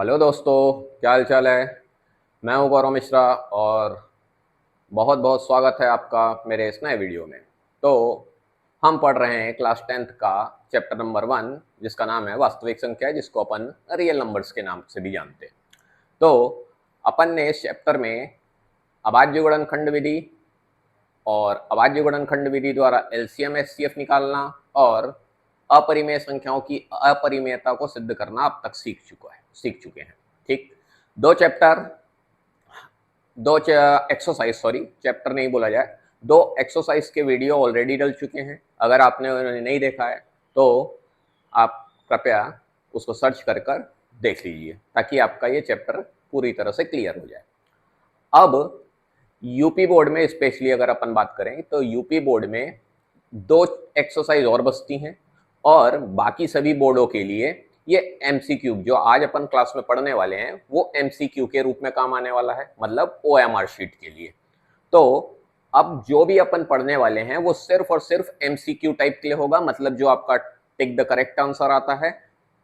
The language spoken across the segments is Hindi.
हेलो दोस्तों, क्या हाल चाल है। मैं हूं गौरव मिश्रा और बहुत बहुत स्वागत है आपका मेरे इस नए वीडियो में। तो हम पढ़ रहे हैं क्लास 10th का चैप्टर नंबर 1, जिसका नाम है वास्तविक संख्या, जिसको अपन रियल नंबर्स के नाम से भी जानते हैं। तो अपन ने इस चैप्टर में अभाज्य गुणनखंड विधि और अभाज्य गुणनखंड विधि द्वारा एलसीएम एचसीएफ निकालना और अपरिमेय संख्याओं की अपरिमेयता को सिद्ध करना अब तक सीख चुके हैं। ठीक, दो चैप्टर दो एक्सरसाइज, सॉरी चैप्टर नहीं बोला जाए, दो एक्सरसाइज के वीडियो ऑलरेडी डल चुके हैं। अगर आपने उन्हें नहीं देखा है तो आप कृपया उसको सर्च कर कर देख लीजिए, ताकि आपका ये चैप्टर पूरी तरह से क्लियर हो जाए। अब यूपी बोर्ड में स्पेशली अगर अपन बात करें तो यूपी बोर्ड में दो एक्सरसाइज और बचती हैं, और बाकी सभी बोर्डों के लिए ये एमसीक्यू जो आज अपन क्लास में पढ़ने वाले हैं वो एमसीक्यू के रूप में काम आने वाला है, मतलब ओएमआर शीट के लिए। तो अब जो भी अपन पढ़ने वाले हैं वो सिर्फ और सिर्फ एमसीक्यू टाइप के लिए होगा, मतलब जो आपका टिक द करेक्ट आंसर आता है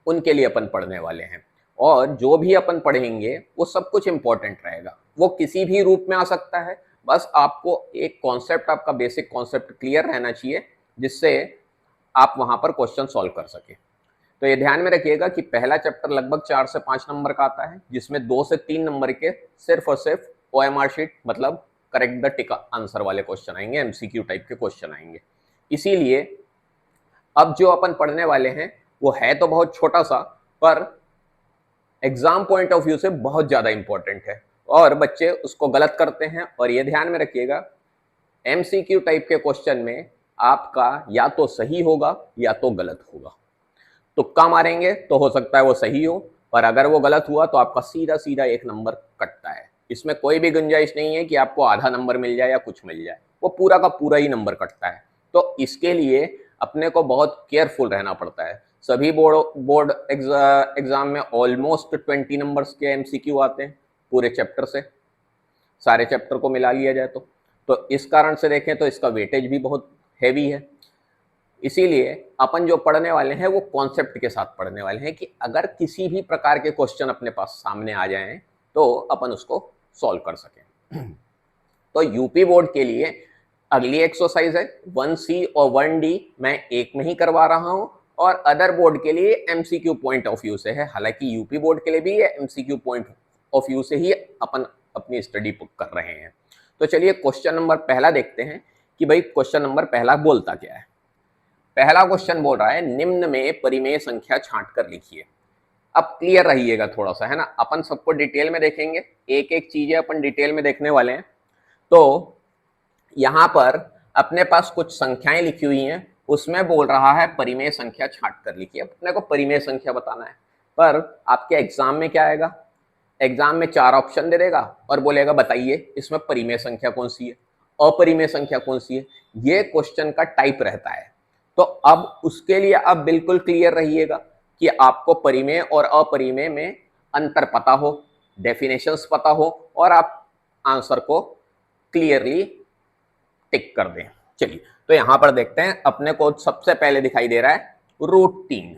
उनके लिए अपन पढ़ने वाले हैं। और जो भी अपन पढ़ेंगे वो सब कुछ इंपॉर्टेंट रहेगा, वो किसी भी रूप में आ सकता है। बस आपको एक कॉन्सेप्ट, आपका बेसिक कॉन्सेप्ट क्लियर रहना चाहिए, जिससे आप वहां पर क्वेश्चन सॉल्व कर सके। तो ये ध्यान में रखिएगा कि पहला चैप्टर लगभग 4 से 5 नंबर का आता है, जिसमें 2 से 3 नंबर के सिर्फ और सिर्फ ओएमआर शीट, मतलब करेक्ट द टिक आंसर वाले क्वेश्चन आएंगे, एमसीक्यू टाइप के क्वेश्चन आएंगे। इसीलिए अब जो अपन पढ़ने वाले हैं वो है तो बहुत छोटा सा, पर एग्जाम पॉइंट ऑफ व्यू से बहुत ज्यादा इंपॉर्टेंट है, और बच्चे उसको गलत करते हैं। और ये ध्यान में रखिएगा, एमसीक्यू टाइप के क्वेश्चन में आपका या तो सही होगा या तो गलत होगा। तुक्का मारेंगे तो हो सकता है वो सही हो, पर अगर वो गलत हुआ तो आपका सीधा सीधा 1 नंबर कटता है। इसमें कोई भी गुंजाइश नहीं है कि आपको आधा नंबर मिल जाए या कुछ मिल जाए, वो पूरा का पूरा ही नंबर कटता है। तो इसके लिए अपने को बहुत केयरफुल रहना पड़ता है। सभी बोर्ड एग्जाम में ऑलमोस्ट 20 नंबर्स के एमसीक्यू आते हैं पूरे चैप्टर से, सारे चैप्टर को मिला लिया जाए तो इस कारण से देखें तो इसका वेटेज भी बहुत हैवी है। इसीलिए अपन जो पढ़ने वाले हैं वो कॉन्सेप्ट के साथ पढ़ने वाले हैं, कि अगर किसी भी प्रकार के क्वेश्चन अपने पास सामने आ जाएं तो अपन उसको सॉल्व कर सकें। तो यूपी बोर्ड के लिए अगली एक्सरसाइज है 1C और 1D, मैं एक में ही करवा रहा हूं, और अदर बोर्ड के लिए एमसीक्यू पॉइंट ऑफ व्यू से है। हालांकि यूपी बोर्ड के लिए भी ये एमसीक्यू पॉइंट ऑफ व्यू से ही अपन अपनी स्टडी कर रहे हैं। तो चलिए क्वेश्चन नंबर पहला देखते हैं कि भाई क्वेश्चन नंबर पहला बोलता क्या है। पहला क्वेश्चन बोल रहा है निम्न में परिमेय संख्या छांट कर लिखिए। अब क्लियर रहिएगा थोड़ा सा, है ना, अपन सबको डिटेल में देखेंगे, एक एक चीजें अपन डिटेल में देखने वाले हैं। तो यहां पर अपने पास कुछ संख्याएं लिखी हुई हैं, उसमें बोल रहा है परिमेय संख्या छांट कर लिखिए। अपने को परिमेय संख्या बताना है, पर आपके एग्जाम में क्या आएगा, एग्जाम में 4 ऑप्शन दे देगा और बोलेगा बताइए इसमें परिमेय संख्या कौन सी है, अपरिमेय संख्या कौन सी है। ये क्वेश्चन का टाइप रहता है। तो अब उसके लिए अब बिल्कुल क्लियर रहिएगा कि आपको परिमेय और अपरिमेय में अंतर पता हो, डेफिनेशंस पता हो, और आप आंसर को क्लियरली टिक कर दें। चलिए, तो यहां पर देखते हैं, अपने को सबसे पहले दिखाई दे रहा है √3,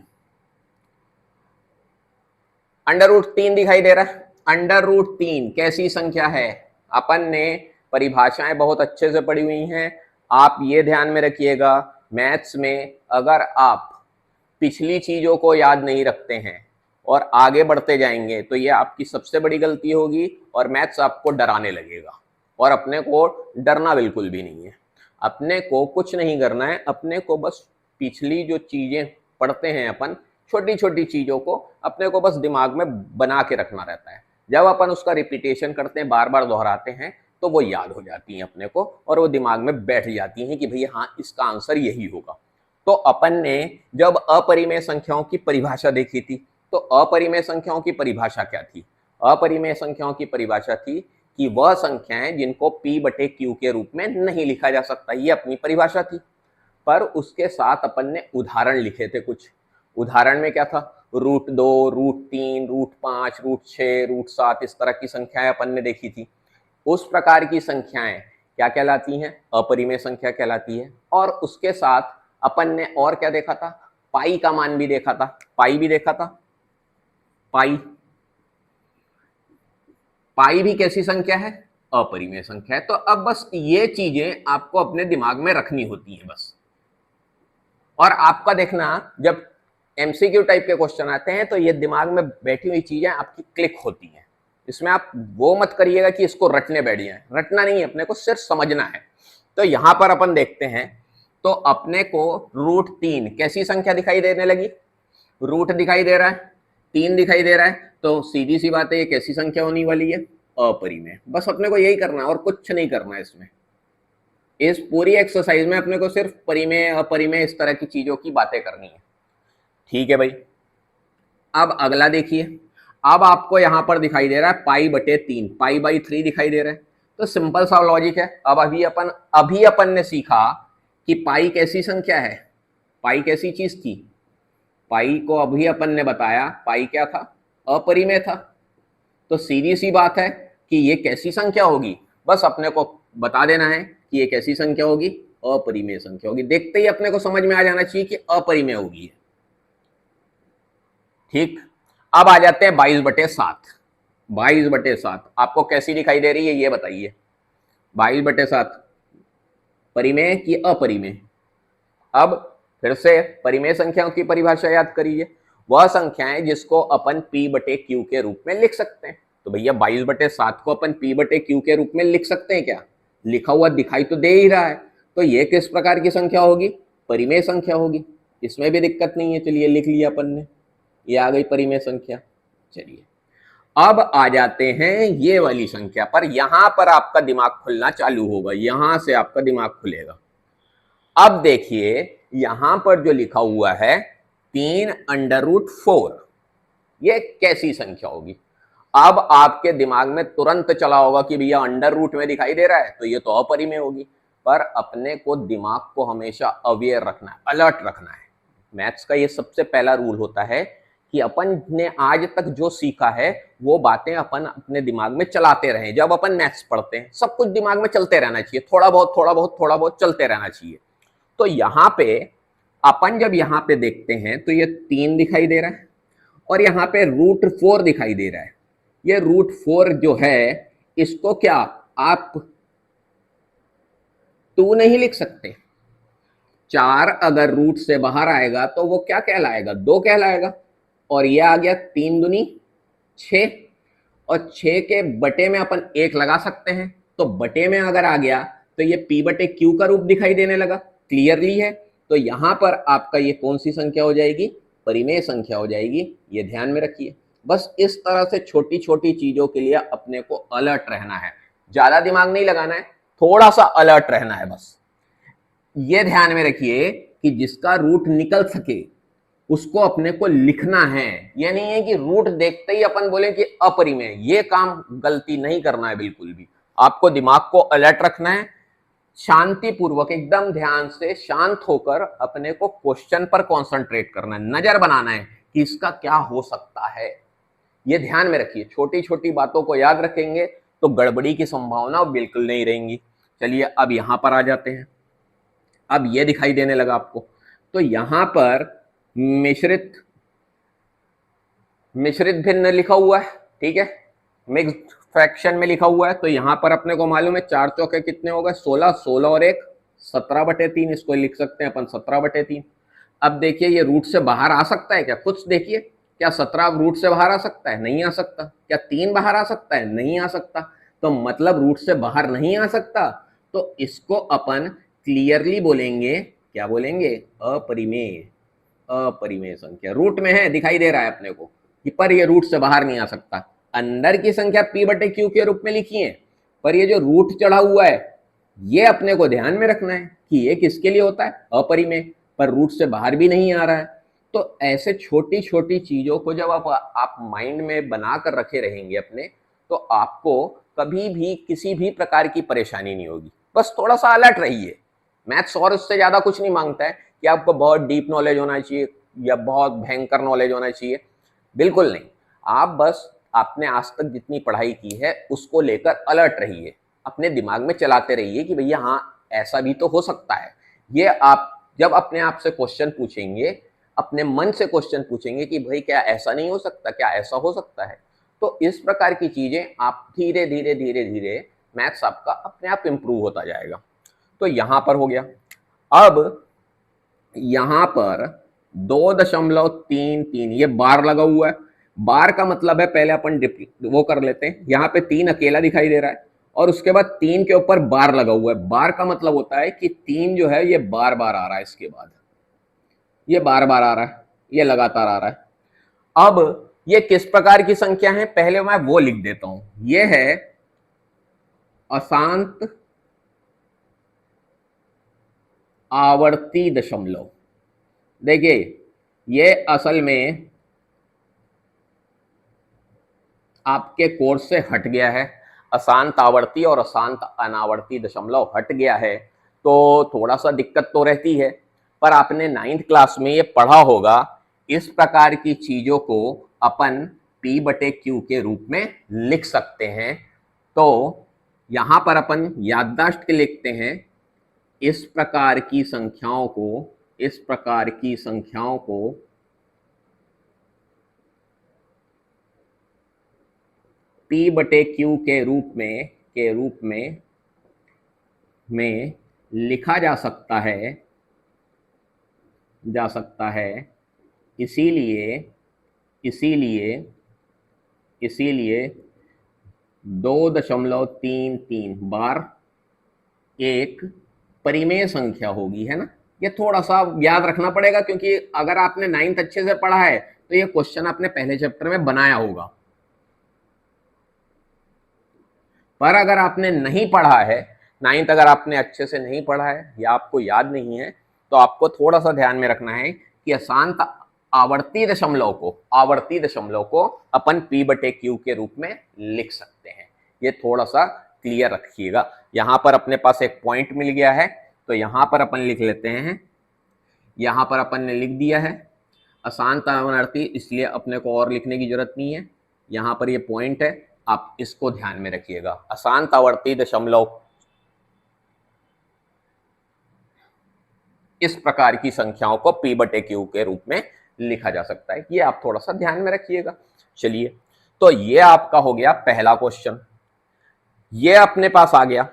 √3 दिखाई दे रहा है। √3 कैसी संख्या है, अपन ने परिभाषाएं बहुत अच्छे से पढ़ी हुई हैं। आप ये ध्यान में रखिएगा, मैथ्स में अगर आप पिछली चीजों को याद नहीं रखते हैं और आगे बढ़ते जाएंगे तो ये आपकी सबसे बड़ी गलती होगी, और मैथ्स आपको डराने लगेगा। और अपने को डरना बिल्कुल भी नहीं है, अपने को कुछ नहीं करना है, अपने को बस पिछली जो चीजें पढ़ते हैं अपन, छोटी छोटी चीजों को अपने को बस दिमाग में बना के रखना रहता है। जब अपन उसका रिपीटेशन करते हैं, बार बार दोहराते हैं, तो वो याद हो जाती हैं अपने को, और वो दिमाग में बैठ जाती हैं कि भैया हाँ इसका आंसर यही होगा। तो अपन ने जब अपरिमेय संख्याओं की परिभाषा देखी थी, तो अपरिमेय संख्याओं की परिभाषा क्या थी, अपरिमेय संख्याओं की परिभाषा थी कि वह संख्याएं जिनको P/Q के रूप में नहीं लिखा जा सकता, ये अपनी परिभाषा थी। पर उसके साथ अपन ने उदाहरण लिखे थे कुछ। उदाहरण में क्या था, √2, √3, √5, √6, √7, इस तरह की संख्याएं अपन ने देखी थी। उस प्रकार की संख्याएं क्या कहलाती हैं, अपरिमेय संख्या कहलाती है। और उसके साथ अपन ने और क्या देखा था, पाई का मान भी देखा था, पाई भी देखा था, पाई पाई भी कैसी संख्या है, अपरिमेय संख्या है। तो अब बस ये चीजें आपको अपने दिमाग में रखनी होती है बस। और आपका देखना जब एमसीक्यू टाइप के क्वेश्चन आते हैं तो ये दिमाग में बैठी हुई चीजें आपकी क्लिक होती हैं। इसमें आप वो मत करिएगा कि इसको रटने बैठ जाए, रटना नहीं है, अपने को सिर्फ समझना है। तो यहां पर अपन देखते हैं, तो अपने को √3 कैसी संख्या दिखाई देने लगी, रूट दिखाई दे रहा है, 3 दिखाई दे रहा है, तो सीधी सी बात है ये कैसी संख्या होने वाली है, अपरिमेय। बस अपने को यही करना है और कुछ नहीं करना है इसमें। इस पूरी एक्सरसाइज में अपने को सिर्फ परिमेय अपरिमेय इस तरह की चीजों की बातें करनी है। ठीक है भाई। अब अगला देखिए, अब आपको यहां पर दिखाई दे रहा है π/3, π/3 दिखाई दे रहा है। तो सिंपल सा लॉजिक है। अब अभी अपन ने सीखा कि पाई कैसी संख्या है, पाई कैसी चीज थी, पाई को अभी अपन ने बताया पाई क्या था, अपरिमेय था। तो सीधी सी बात है कि ये कैसी संख्या होगी, बस अपने को बता देना है कि ये कैसी संख्या होगी, अपरिमेय संख्या होगी। देखते ही अपने को समझ में आ जाना चाहिए कि अपरिमेय होगी। ठीक, अब आ जाते हैं 22/7। 22/7 आपको कैसी दिखाई दे रही है ये बताइए। 22/7 परिमेय कि अपरिमेय? अब फिर से परिमेय संख्याओं की परिभाषा याद करिए, वह संख्याएं जिसको अपन p/q के रूप में लिख सकते हैं। तो भैया 22/7 को अपन p/q के रूप में लिख सकते हैं क्या? लिखा हुआ दिखाई तो दे ही रहा है। तो ये किस प्रकार की संख्या होगी, परिमेय संख्या होगी। इसमें भी दिक्कत नहीं है, चलिए लिख लिया अपन ने, ये आ गई परिमेय संख्या। चलिए अब आ जाते हैं ये वाली संख्या पर। यहां पर आपका दिमाग खुलना चालू होगा, यहां से आपका दिमाग खुलेगा। अब देखिए यहां पर जो लिखा हुआ है 3√4, ये कैसी संख्या होगी? अब आपके दिमाग में तुरंत चला होगा कि भैया अंडर रूट में दिखाई दे रहा है तो ये तो अपरिमेय होगी। पर अपने को दिमाग को हमेशा अवेयर रखना है, अलर्ट रखना है। मैथ्स का ये सबसे पहला रूल होता है कि अपन ने आज तक जो सीखा है वो बातें अपन अपने दिमाग में चलाते रहें। जब अपन मैथ्स पढ़ते हैं सब कुछ दिमाग में चलते रहना चाहिए, थोड़ा बहुत थोड़ा बहुत थोड़ा बहुत चलते रहना चाहिए। तो यहां पे अपन जब यहां पे देखते हैं तो ये 3 दिखाई दे रहा है और यहां पे √4 दिखाई दे रहा है। ये √4 जो है इसको क्या आप 2 नहीं लिख सकते? 4 अगर रूट से बाहर आएगा तो वो क्या कहलाएगा, 2 कहलाएगा। और ये आ गया 3 दूनी 6, और 6 के बटे में अपन 1 लगा सकते हैं। तो बटे में अगर आ गया तो ये p/q का रूप दिखाई देने लगा, क्लियरली है। तो यहां पर आपका ये कौन सी संख्या हो जाएगी, परिमेय संख्या हो जाएगी। ये ध्यान में रखिए। बस इस तरह से छोटी छोटी चीजों के लिए अपने को अलर्ट रहना है, ज्यादा दिमाग नहीं लगाना है, थोड़ा सा अलर्ट रहना है बस। ये ध्यान में रखिए कि जिसका रूट निकल सके उसको अपने को लिखना है। ये नहीं है कि रूट देखते ही अपन बोले कि अपरिमेय, ये काम गलती नहीं करना है बिल्कुल भी। आपको दिमाग को अलर्ट रखना है, शांतिपूर्वक एकदम ध्यान से शांत होकर अपने को क्वेश्चन पर कंसंट्रेट करना है, नजर बनाना है कि इसका क्या हो सकता है। ये ध्यान में रखिए, छोटी छोटी बातों को याद रखेंगे तो गड़बड़ी की संभावना बिल्कुल नहीं रहेंगी। चलिए अब यहां पर आ जाते हैं। अब ये दिखाई देने लगा आपको, तो यहां पर मिश्रित भिन्न लिखा हुआ है, ठीक है, मिक्स्ड फ्रैक्शन में लिखा हुआ है। तो यहां पर अपने को मालूम है 4 चौके कितने हो गए, 16, 16 और 1 17/3, इसको लिख सकते हैं अपन 17/3। अब देखिए ये रूट से बाहर आ सकता है क्या, कुछ देखिए, क्या 17 रूट से बाहर आ सकता है? नहीं आ सकता। क्या 3 बाहर आ सकता है? नहीं आ सकता। तो मतलब रूट से बाहर नहीं आ सकता, तो इसको अपन क्लियरली बोलेंगे, क्या बोलेंगे, अपरिमेय। अपरिमेय संख्या रूट में है, दिखाई दे रहा है अपने को कि पर ये रूट से बाहर नहीं आ सकता। अंदर की संख्या p/q के रूप में लिखी है, पर ये जो रूट चढ़ा हुआ है ये अपने को ध्यान में रखना है कि ये किसके लिए होता है, अपरिमेय, पर रूट से बाहर भी नहीं आ रहा है। तो ऐसे छोटी छोटी चीजों को जब आप माइंड में बनाकर रखे रहेंगे अपने, तो आपको कभी भी किसी भी प्रकार की परेशानी नहीं होगी। बस थोड़ा सा अलर्ट रहिए। मैथ्स और उससे ज्यादा कुछ नहीं मांगता है कि आपको बहुत डीप नॉलेज होना चाहिए या बहुत भयंकर नॉलेज होना चाहिए, बिल्कुल नहीं। आप बस आपने आज तक जितनी पढ़ाई की है उसको लेकर अलर्ट रहिए, अपने दिमाग में चलाते रहिए कि भैया हाँ ऐसा भी तो हो सकता है। ये आप जब अपने आप से क्वेश्चन पूछेंगे, अपने मन से क्वेश्चन पूछेंगे कि भाई क्या ऐसा नहीं हो सकता, क्या ऐसा हो सकता है, तो इस प्रकार की चीजें आप धीरे धीरे धीरे धीरे मैथ्स आपका अपने आप इंप्रूव होता जाएगा। तो यहां पर हो गया। अब यहां पर 2.33 ये बार लगा हुआ है। बार का मतलब है, पहले अपन वो कर लेते हैं, यहाँ पे 3 अकेला दिखाई दे रहा है और उसके बाद 3 के ऊपर बार लगा हुआ है। बार का मतलब होता है कि 3 जो है ये बार बार आ रहा है, इसके बाद ये बार बार आ रहा है, ये लगातार आ रहा है। अब ये किस प्रकार की संख्या है, पहले मैं वो लिख देता हूं। ये है अशांत आवर्ती दशमलव। देखिए ये असल में आपके कोर्स से हट गया है। अशांत आवर्ती और अशांत अनावर्ती दशमलव हट गया है, तो थोड़ा सा दिक्कत तो रहती है। पर आपने 9th क्लास में ये पढ़ा होगा, इस प्रकार की चीजों को अपन P/Q के रूप में लिख सकते हैं। तो यहां पर अपन याददाश्त के लिखते हैं, इस प्रकार की संख्याओं को, इस प्रकार की संख्याओं को P/Q के रूप में लिखा जा सकता है। इसीलिए इसीलिए इसीलिए 2.33 बार एक परिमेय संख्या होगी, है ना। ये थोड़ा सा याद रखना पड़ेगा, क्योंकि अगर आपने 9th अच्छे से पढ़ा है तो ये क्वेश्चन आपने पहले चैप्टर में बनाया होगा। पर अगर आपने नहीं पढ़ा है, 9th अगर आपने अच्छे से नहीं पढ़ा है या आपको याद नहीं है, तो आपको थोड़ा सा ध्यान में रखना है कि अशांत आवर्ती दशमलव को अपन P/Q के रूप में लिख सकते हैं। ये थोड़ा सा क्लियर रखिएगा। यहां पर अपने पास एक पॉइंट मिल गया है, तो यहां पर अपन लिख लेते हैं। यहां पर अपन ने लिख दिया है अशांत आवर्ती, इसलिए अपने को और लिखने की जरूरत नहीं है। यहां पर ये पॉइंट है, आप इसको ध्यान में रखिएगा। अशांत आवर्ती दशमलव इस प्रकार की संख्याओं को P/Q के रूप में लिखा जा सकता है, ये आप थोड़ा सा ध्यान में रखिएगा। चलिए, तो ये आपका हो गया पहला क्वेश्चन, ये अपने पास आ गया।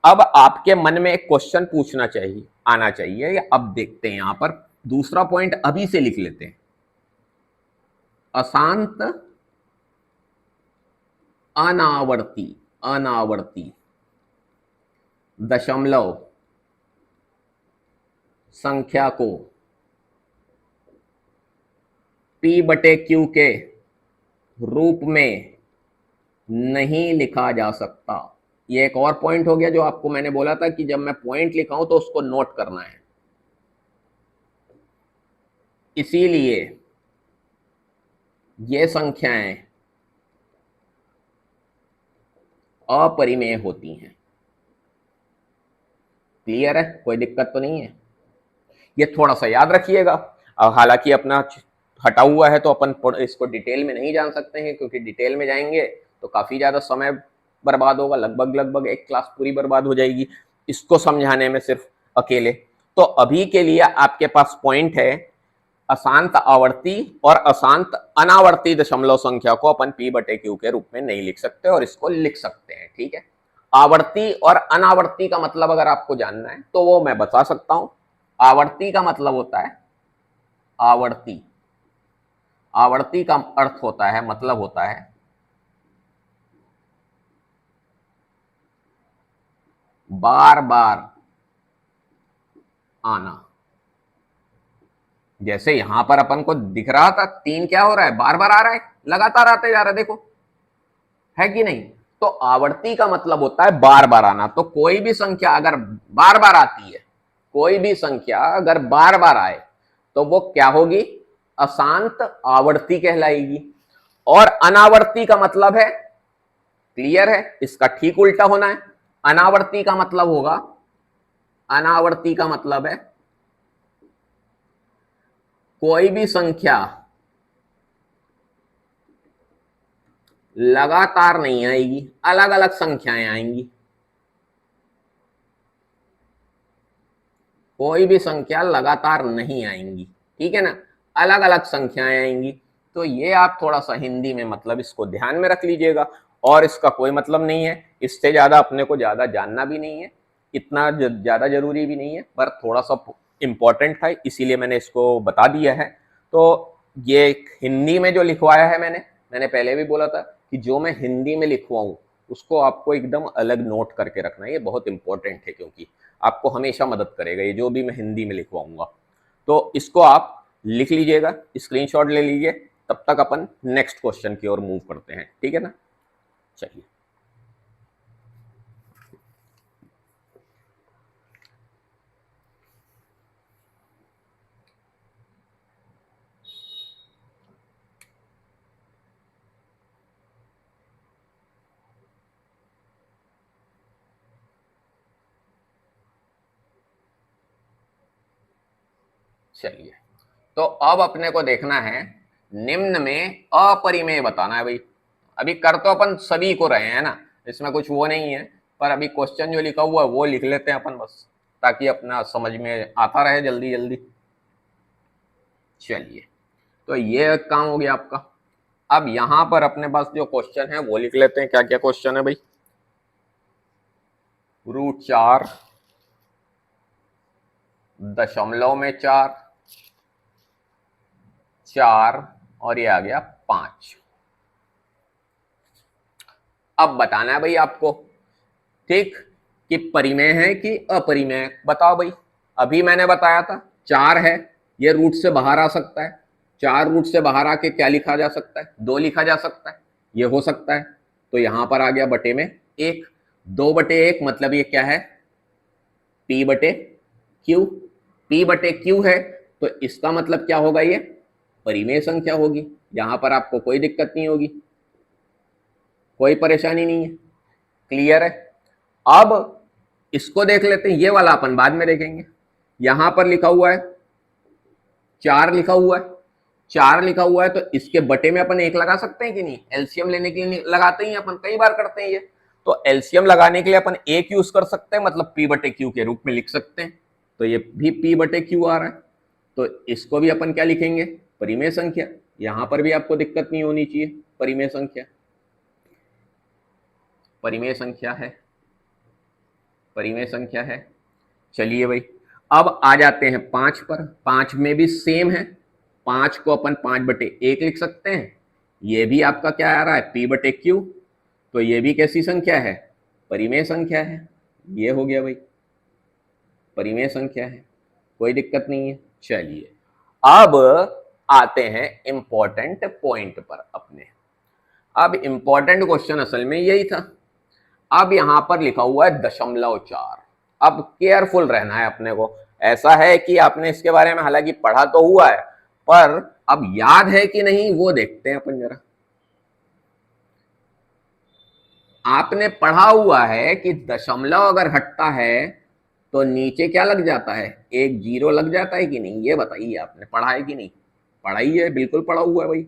अब आपके मन में एक क्वेश्चन आना चाहिए। अब देखते हैं, यहां पर दूसरा पॉइंट अभी से लिख लेते हैं। अशांत अनावर्ती दशमलव संख्या को P/Q के रूप में नहीं लिखा जा सकता। ये एक और पॉइंट हो गया, जो आपको मैंने बोला था कि जब मैं पॉइंट लिखाऊं तो उसको नोट करना है। इसीलिए ये संख्याएं अपरिमेय होती हैं। क्लियर है, कोई दिक्कत तो नहीं है। ये थोड़ा सा याद रखिएगा। हालांकि अपना हटा हुआ है, तो अपन इसको डिटेल में नहीं जान सकते हैं, क्योंकि डिटेल में जाएंगे तो काफी ज्यादा समय बर्बाद होगा। लगभग एक क्लास पूरी बर्बाद हो जाएगी इसको समझाने में, सिर्फ अकेले। तो अभी के लिए आपके पास पॉइंट है, अशांत आवर्ती और अशांत अनावर्ती दशमलव संख्या को अपन P/Q के रूप में नहीं लिख सकते, और इसको लिख सकते हैं। ठीक है, आवर्ती और अनावर्ती का मतलब अगर आपको जानना है तो वो मैं बता सकता हूं। आवर्ती का मतलब होता है आवर्ती का अर्थ होता है, मतलब होता है बार बार आना। जैसे यहां पर अपन को दिख रहा था 3 क्या हो रहा है, बार बार आ रहा है, लगातार आते जा रहा है, देखो है कि नहीं। तो आवर्ती का मतलब होता है बार बार आना। तो कोई भी संख्या अगर बार बार आती है, कोई भी संख्या अगर बार बार आए तो वो क्या होगी, अशांत आवर्ती कहलाएगी। और अनावर्ती का मतलब है, क्लियर है, इसका ठीक उल्टा होना है। अनावर्ती का मतलब होगा, अनावर्ती का मतलब है कोई भी संख्या लगातार नहीं आएगी, अलग अलग संख्याएं आएंगी। कोई भी संख्या लगातार नहीं आएंगी, ठीक है ना, अलग अलग संख्याएं आएंगी। तो ये आप थोड़ा सा हिंदी में मतलब इसको ध्यान में रख लीजिएगा, और इसका कोई मतलब नहीं है, इससे ज्यादा अपने को ज्यादा जानना भी नहीं है, इतना ज्यादा जरूरी भी नहीं है, पर थोड़ा सा इंपॉर्टेंट था इसीलिए मैंने इसको बता दिया है। तो ये हिंदी में जो लिखवाया है मैंने पहले भी बोला था कि जो मैं हिंदी में लिखवाऊं उसको आपको एकदम अलग नोट करके रखना है, ये बहुत इंपॉर्टेंट है क्योंकि आपको हमेशा मदद करेगा ये जो भी मैं हिंदी में लिखवाऊंगा। तो इसको आप लिख लीजिएगा, स्क्रीनशॉट ले लीजिए, तब तक अपन नेक्स्ट क्वेश्चन की ओर मूव करते हैं, ठीक है ना। चलिए, चलिए तो अब अपने को देखना है निम्न में अपरिमेय बताना है भाई। अभी कर तो अपन सभी को रहे हैं ना, इसमें कुछ वो नहीं है, पर अभी क्वेश्चन जो लिखा हुआ है वो लिख लेते हैं अपन बस, ताकि अपना समझ में आता रहे जल्दी जल्दी। चलिए, तो ये काम हो गया आपका। अब यहां पर अपने पास जो क्वेश्चन है वो लिख लेते हैं। क्या क्या क्वेश्चन है भाई? √4, दशमलव में 4, 4 और ये आ गया 5। अब बताना है भाई आपको, ठीक, कि परिमेय है कि अपरिमेय, बताओ भाई। अभी मैंने बताया था 4 है, ये रूट से बाहर आ सकता है। 4 रूट से बाहर आके क्या लिखा जा सकता है? 2 लिखा जा सकता है, ये हो सकता है। तो यहां पर आ गया बटे में 1, 2/1 मतलब ये क्या है? P/Q। P/Q है तो इसका मतलब क्या होगा? ये परिमेय संख्या होगी। यहां पर आपको कोई दिक्कत नहीं होगी, कोई परेशानी नहीं है, क्लियर है। अब इसको देख लेते हैं, ये वाला अपन बाद में देखेंगे। यहां पर लिखा हुआ है 4 लिखा हुआ है, 4 लिखा हुआ है तो इसके बटे में अपन 1 लगा सकते हैं कि नहीं? एलसीएम लेने के लिए लगाते ही अपन, कई बार करते हैं ये। तो एलसीएम लगाने के लिए अपन 1 यूज कर सकते हैं, मतलब P/Q के रूप में लिख सकते हैं। तो ये भी P/Q आ रहा है, तो इसको भी अपन क्या लिखेंगे? परिमेय संख्या। यहां पर भी आपको दिक्कत नहीं होनी चाहिए, परिमेय संख्या, परिमेय संख्या है, परिमेय संख्या है। चलिए भाई, अब आ जाते हैं 5 पर। 5 में भी सेम है, 5 को अपन 5/1 लिख सकते हैं। ये भी आपका क्या आ रहा है? P/Q। तो ये भी कैसी संख्या है? परिमेय संख्या है। ये हो गया भाई, परिमेय संख्या है, कोई दिक्कत नहीं है। चलिए, अब आते हैं इंपॉर्टेंट पॉइंट पर अपने। अब इंपॉर्टेंट क्वेश्चन असल में यही था। अब यहां पर लिखा हुआ है 0.4। अब केयरफुल रहना है अपने को। ऐसा है कि आपने इसके बारे में हालांकि पढ़ा तो हुआ है, पर अब याद है कि नहीं वो देखते हैं अपन जरा। आपने पढ़ा हुआ है कि दशमलव अगर हटता है तो नीचे क्या लग जाता है? एक 0 लग जाता है कि नहीं? ये बताइए, आपने पढ़ा है कि नहीं? पढ़ा ही है, बिल्कुल पढ़ा हुआ है भाई,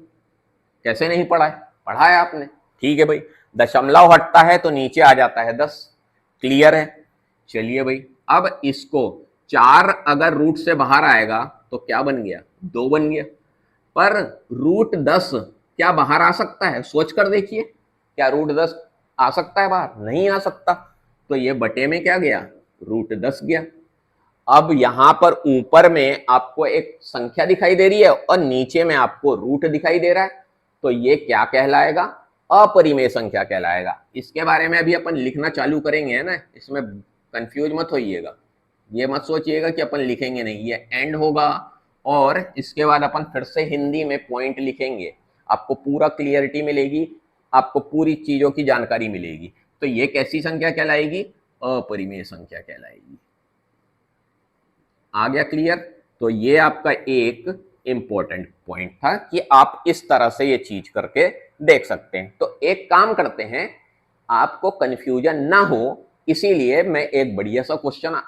कैसे नहीं पढ़ा है? पढ़ा है आपने, ठीक है भाई। दशमलव हटता है तो नीचे आ जाता है 10, क्लियर है। चलिए भाई, अब इसको 4 अगर रूट से बाहर आएगा तो क्या बन गया? 2 बन गया। पर √10 क्या बाहर आ सकता है? सोच कर देखिए, क्या √10 आ सकता है बाहर? नहीं आ सकता। तो ये बटे में क्या गया? √10 गया। अब यहां पर ऊपर में आपको एक संख्या दिखाई दे रही है और नीचे में आपको रूट दिखाई दे रहा है, तो ये क्या कहलाएगा? अपरिमेय संख्या कहलाएगा। इसके बारे में अभी अपन लिखना चालू करेंगे, है ना, इसमें कंफ्यूज मत होइएगा। ये मत सोचिएगा कि अपन लिखेंगे नहीं, ये एंड होगा और इसके बाद अपन फिर से हिंदी में पॉइंट लिखेंगे, आपको पूरा क्लियरिटी मिलेगी, आपको पूरी चीजों की जानकारी मिलेगी। तो ये कैसी संख्या कहलाएगी? अपरिमेय संख्या कहलाएगी। आ गया क्लियर? तो ये आपका एक इंपॉर्टेंट पॉइंट था कि आप इस तरह से ये चीज करके देख सकते हैं। तो एक काम करते हैं, आपको कंफ्यूजन ना हो इसीलिए मैं एक बढ़िया सा क्वेश्चन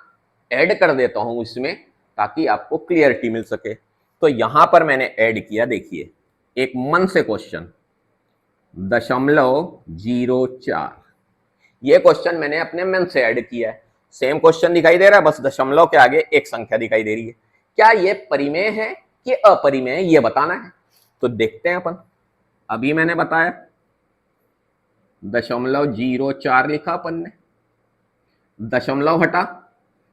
ऐड कर देता हूं इसमें, ताकि आपको क्लियरिटी मिल सके। तो यहां पर मैंने ऐड किया, देखिए, एक मन से क्वेश्चन 0.04। ये क्वेश्चन मैंने अपने मन से ऐड किया है। सेम क्वेश्चन दिखाई दे रहा है, बस दशमलव के आगे एक संख्या दिखाई दे रही है। क्या ये परिमेय है कि अपरिमेय, ये बताना है। तो देखते हैं अपन। अभी मैंने बताया 0.04 लिखा अपन ने, दशमलव हटा,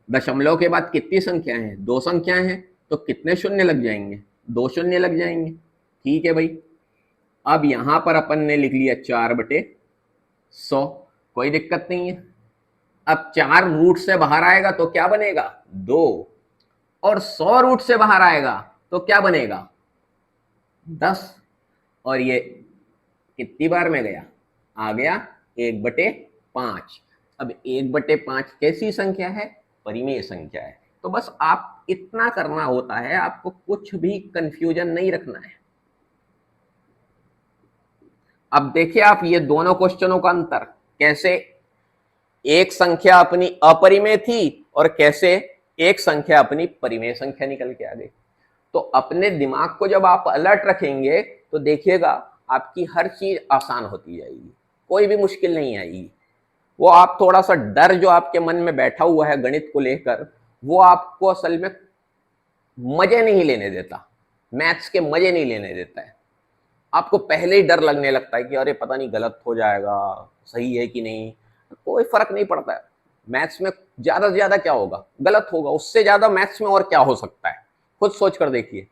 दशमलव के बाद कितनी संख्याएं हैं, 2 संख्याएं हैं, तो कितने शून्य लग जाएंगे, 2 शून्य लग जाएंगे। ठीक है भाई। अब यहां पर अपन ने लिख लिया 4/100, कोई दिक्कत नहीं है। अब 4 रूट से बाहर आएगा तो क्या बनेगा, 2, और 100 रूट से बाहर आएगा तो क्या बनेगा, 10। और ये कितनी बार में गया, आ गया 1/5। अब 1/5 कैसी संख्या है, परिमेय संख्या है। तो बस आप इतना करना होता है, आपको कुछ भी कंफ्यूजन नहीं रखना है। अब देखिए आप ये दोनों क्वेश्चनों का अंतर, कैसे एक संख्या अपनी अपरिमेय थी और कैसे एक संख्या अपनी परिमेय संख्या निकल के आ गई। तो अपने दिमाग को जब आप अलर्ट रखेंगे तो देखिएगा आपकी हर चीज आसान होती जाएगी, कोई भी मुश्किल नहीं आएगी। वो आप थोड़ा सा डर जो आपके मन में बैठा हुआ है गणित को लेकर, वो आपको असल में मजे नहीं लेने देता, मैथ्स के मजे नहीं लेने देता है। आपको पहले ही डर लगने लगता है कि अरे पता नहीं गलत हो जाएगा, सही है कि नहीं। कोई फर्क नहीं पड़ता है, मैथ्स में ज्यादा से ज्यादा क्या होगा, गलत होगा, उससे ज्यादा मैथ्स में और क्या हो सकता है, खुद सोच कर देखिए।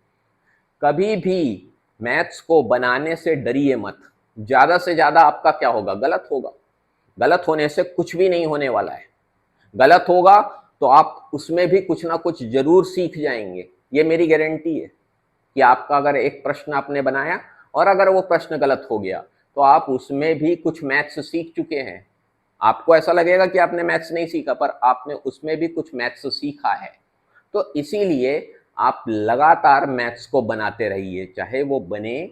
कभी भी मैथ्स को बनाने से डरिए मत, ज्यादा से ज्यादा आपका क्या होगा, गलत होगा। गलत होने से कुछ भी नहीं होने वाला है। गलत होगा तो आप उसमें भी कुछ ना कुछ जरूर सीख जाएंगे, ये मेरी गारंटी है कि आपका अगर एक प्रश्न आपने बनाया और अगर वो प्रश्न गलत हो गया तो आप उसमें भी कुछ मैथ्स सीख चुके हैं। आपको ऐसा लगेगा कि आपने मैथ्स नहीं सीखा, पर आपने उसमें भी कुछ मैथ्स सीखा है। तो इसीलिए आप लगातार मैथ्स को बनाते रहिए, चाहे वो बने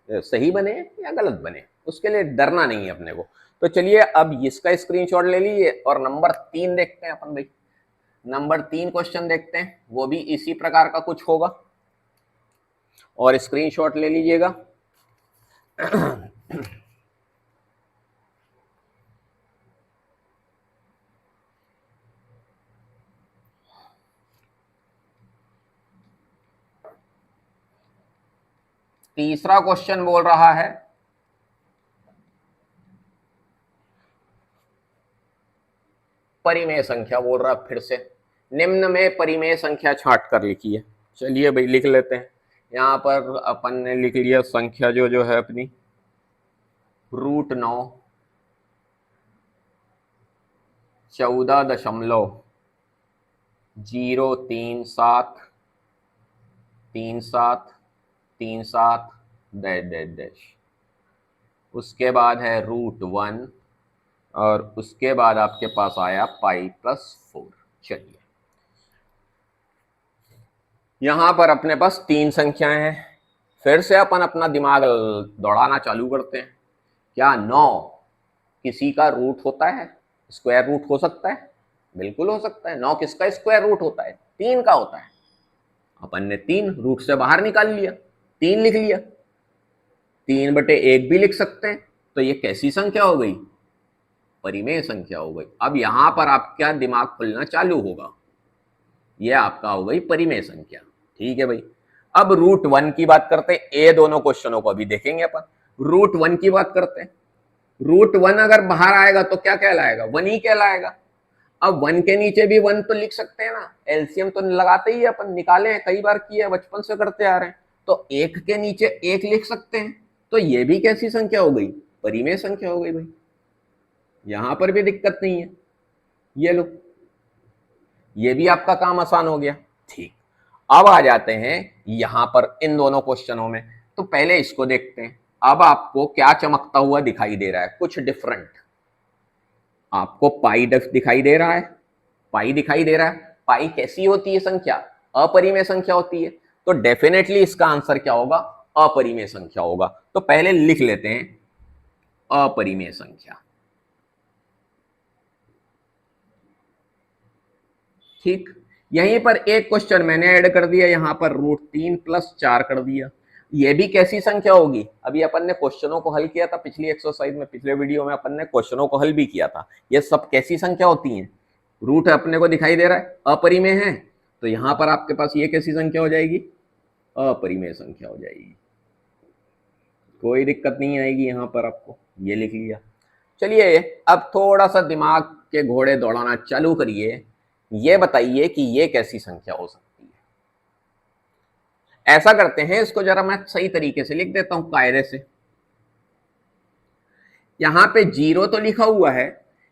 सही बने या गलत बने, उसके लिए डरना नहीं है अपने को। तो चलिए अब इसका स्क्रीनशॉट ले लीजिए और नंबर 3 देखते हैं अपन भाई। नंबर 3 क्वेश्चन देखते हैं, वो भी इसी प्रकार का कुछ होगा और स्क्रीनशॉट ले लीजिएगा। तीसरा क्वेश्चन बोल रहा है परिमेय संख्या, बोल रहा फिर से निम्न में परिमेय संख्या छांट कर लिखिए। चलिए भाई लिख लेते हैं। यहां पर अपन ने लिख लिया संख्या जो है अपनी √9 14.0373737 डैश डैश डैश। उसके बाद है √1 और उसके बाद आपके पास आया π+4। चलिए यहां पर अपने पास 3 संख्याएं हैं, फिर से अपन अपना दिमाग दौड़ाना चालू करते हैं। क्या 9 किसी का रूट होता है, स्क्वायर रूट हो सकता है? बिल्कुल हो सकता है। 9 किसका स्क्वायर रूट होता है? 3 का होता है। अपन ने 3 रूट से बाहर निकाल लिया, 3 लिख लिया। 3/1 भी लिख सकते हैं। तो ये कैसी संख्या हो गई? परिमेय संख्या हो गई। अब यहां पर आपका दिमाग खुलना चालू होगा, ये आपका हो गई परिमेय संख्या। ठीक है भाई। अब √1 की बात करते हैं, ये दोनों क्वेश्चनों को अभी देखेंगे अपन। √1 की बात करते हैं। √1 अगर बाहर आएगा तो क्या कहलाएगा? 1 ही कहलाएगा। अब 1 के नीचे भी 1 तो लिख सकते हैं ना, एलसीएम तो लगाते ही अपन, निकाले हैं, कई बार किया है, बचपन से करते आ रहे हैं। तो 1 के नीचे 1 लिख सकते हैं। तो ये भी कैसी संख्या हो गई? परिमेय संख्या हो गई भाई। यहां पर भी दिक्कत नहीं है। ये लो, ये भी आपका काम आसान हो गया। ठीक, अब आ जाते हैं यहां पर इन दोनों क्वेश्चनों में। तो पहले इसको देखते हैं। अब आपको क्या चमकता हुआ दिखाई दे रहा है? कुछ डिफरेंट। आपको पाई दिखाई दे रहा है, पाई दिखाई दे रहा है। पाई कैसी होती है संख्या? अपरिमेय संख्या होती है। तो डेफिनेटली इसका आंसर क्या होगा? अपरिमेय संख्या होगा। तो पहले लिख लेते हैं अपरिमेय संख्या। ठीक, यहीं पर एक क्वेश्चन मैंने ऐड कर दिया, यहां पर √3+4 कर दिया। ये भी कैसी संख्या होगी? अभी अपन ने क्वेश्चनों को हल किया था पिछली एक्सरसाइज में, पिछले वीडियो में अपन ने क्वेश्चनों को हल भी किया था। ये सब कैसी संख्या होती हैं? रूट अपने को दिखाई दे रहा है, अपरिमेय है, तो यहां पर आपके पास ये कैसी संख्या हो जाएगी? अपरिमेय संख्या हो जाएगी। कोई दिक्कत नहीं आएगी यहाँ पर आपको, ये लिख लिया। चलिए अब थोड़ा सा दिमाग के घोड़े दौड़ाना चालू करिए, ये बताइए कि ये कैसी संख्या हो सकती है। ऐसा करते हैं, इसको जरा मैं सही तरीके से लिख देता हूं कायदे से। यहां पे 0 तो लिखा हुआ है,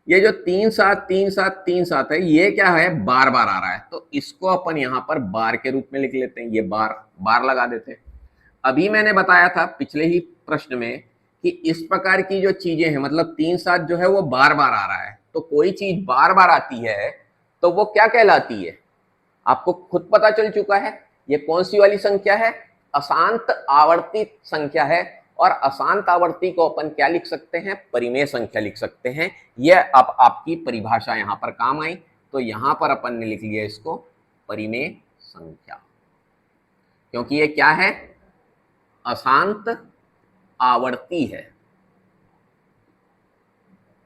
ये जो 3 7 3 7 3 7 है, ये क्या है, बार बार आ रहा है, तो इसको अपन यहां पर बार के रूप में लिख लेते हैं, ये बार बार लगा देते हैं। अभी मैंने बताया था पिछले ही प्रश्न में कि इस प्रकार की जो चीजें हैं, मतलब 3 7 जो है वो बार बार आ रहा है, तो कोई चीज बार बार आती है तो वो क्या कहलाती है, आपको खुद पता चल चुका है। ये कौन सी वाली संख्या है, अशांत आवर्ती संख्या है, और अशांत आवर्ती को अपन क्या लिख सकते हैं, परिमेय संख्या लिख सकते हैं। यह अब आपकी परिभाषा यहां पर काम आई, तो यहां पर अपन ने लिख लिया इसको परिमेय संख्या, क्योंकि ये क्या है, अशांत आवर्ती है,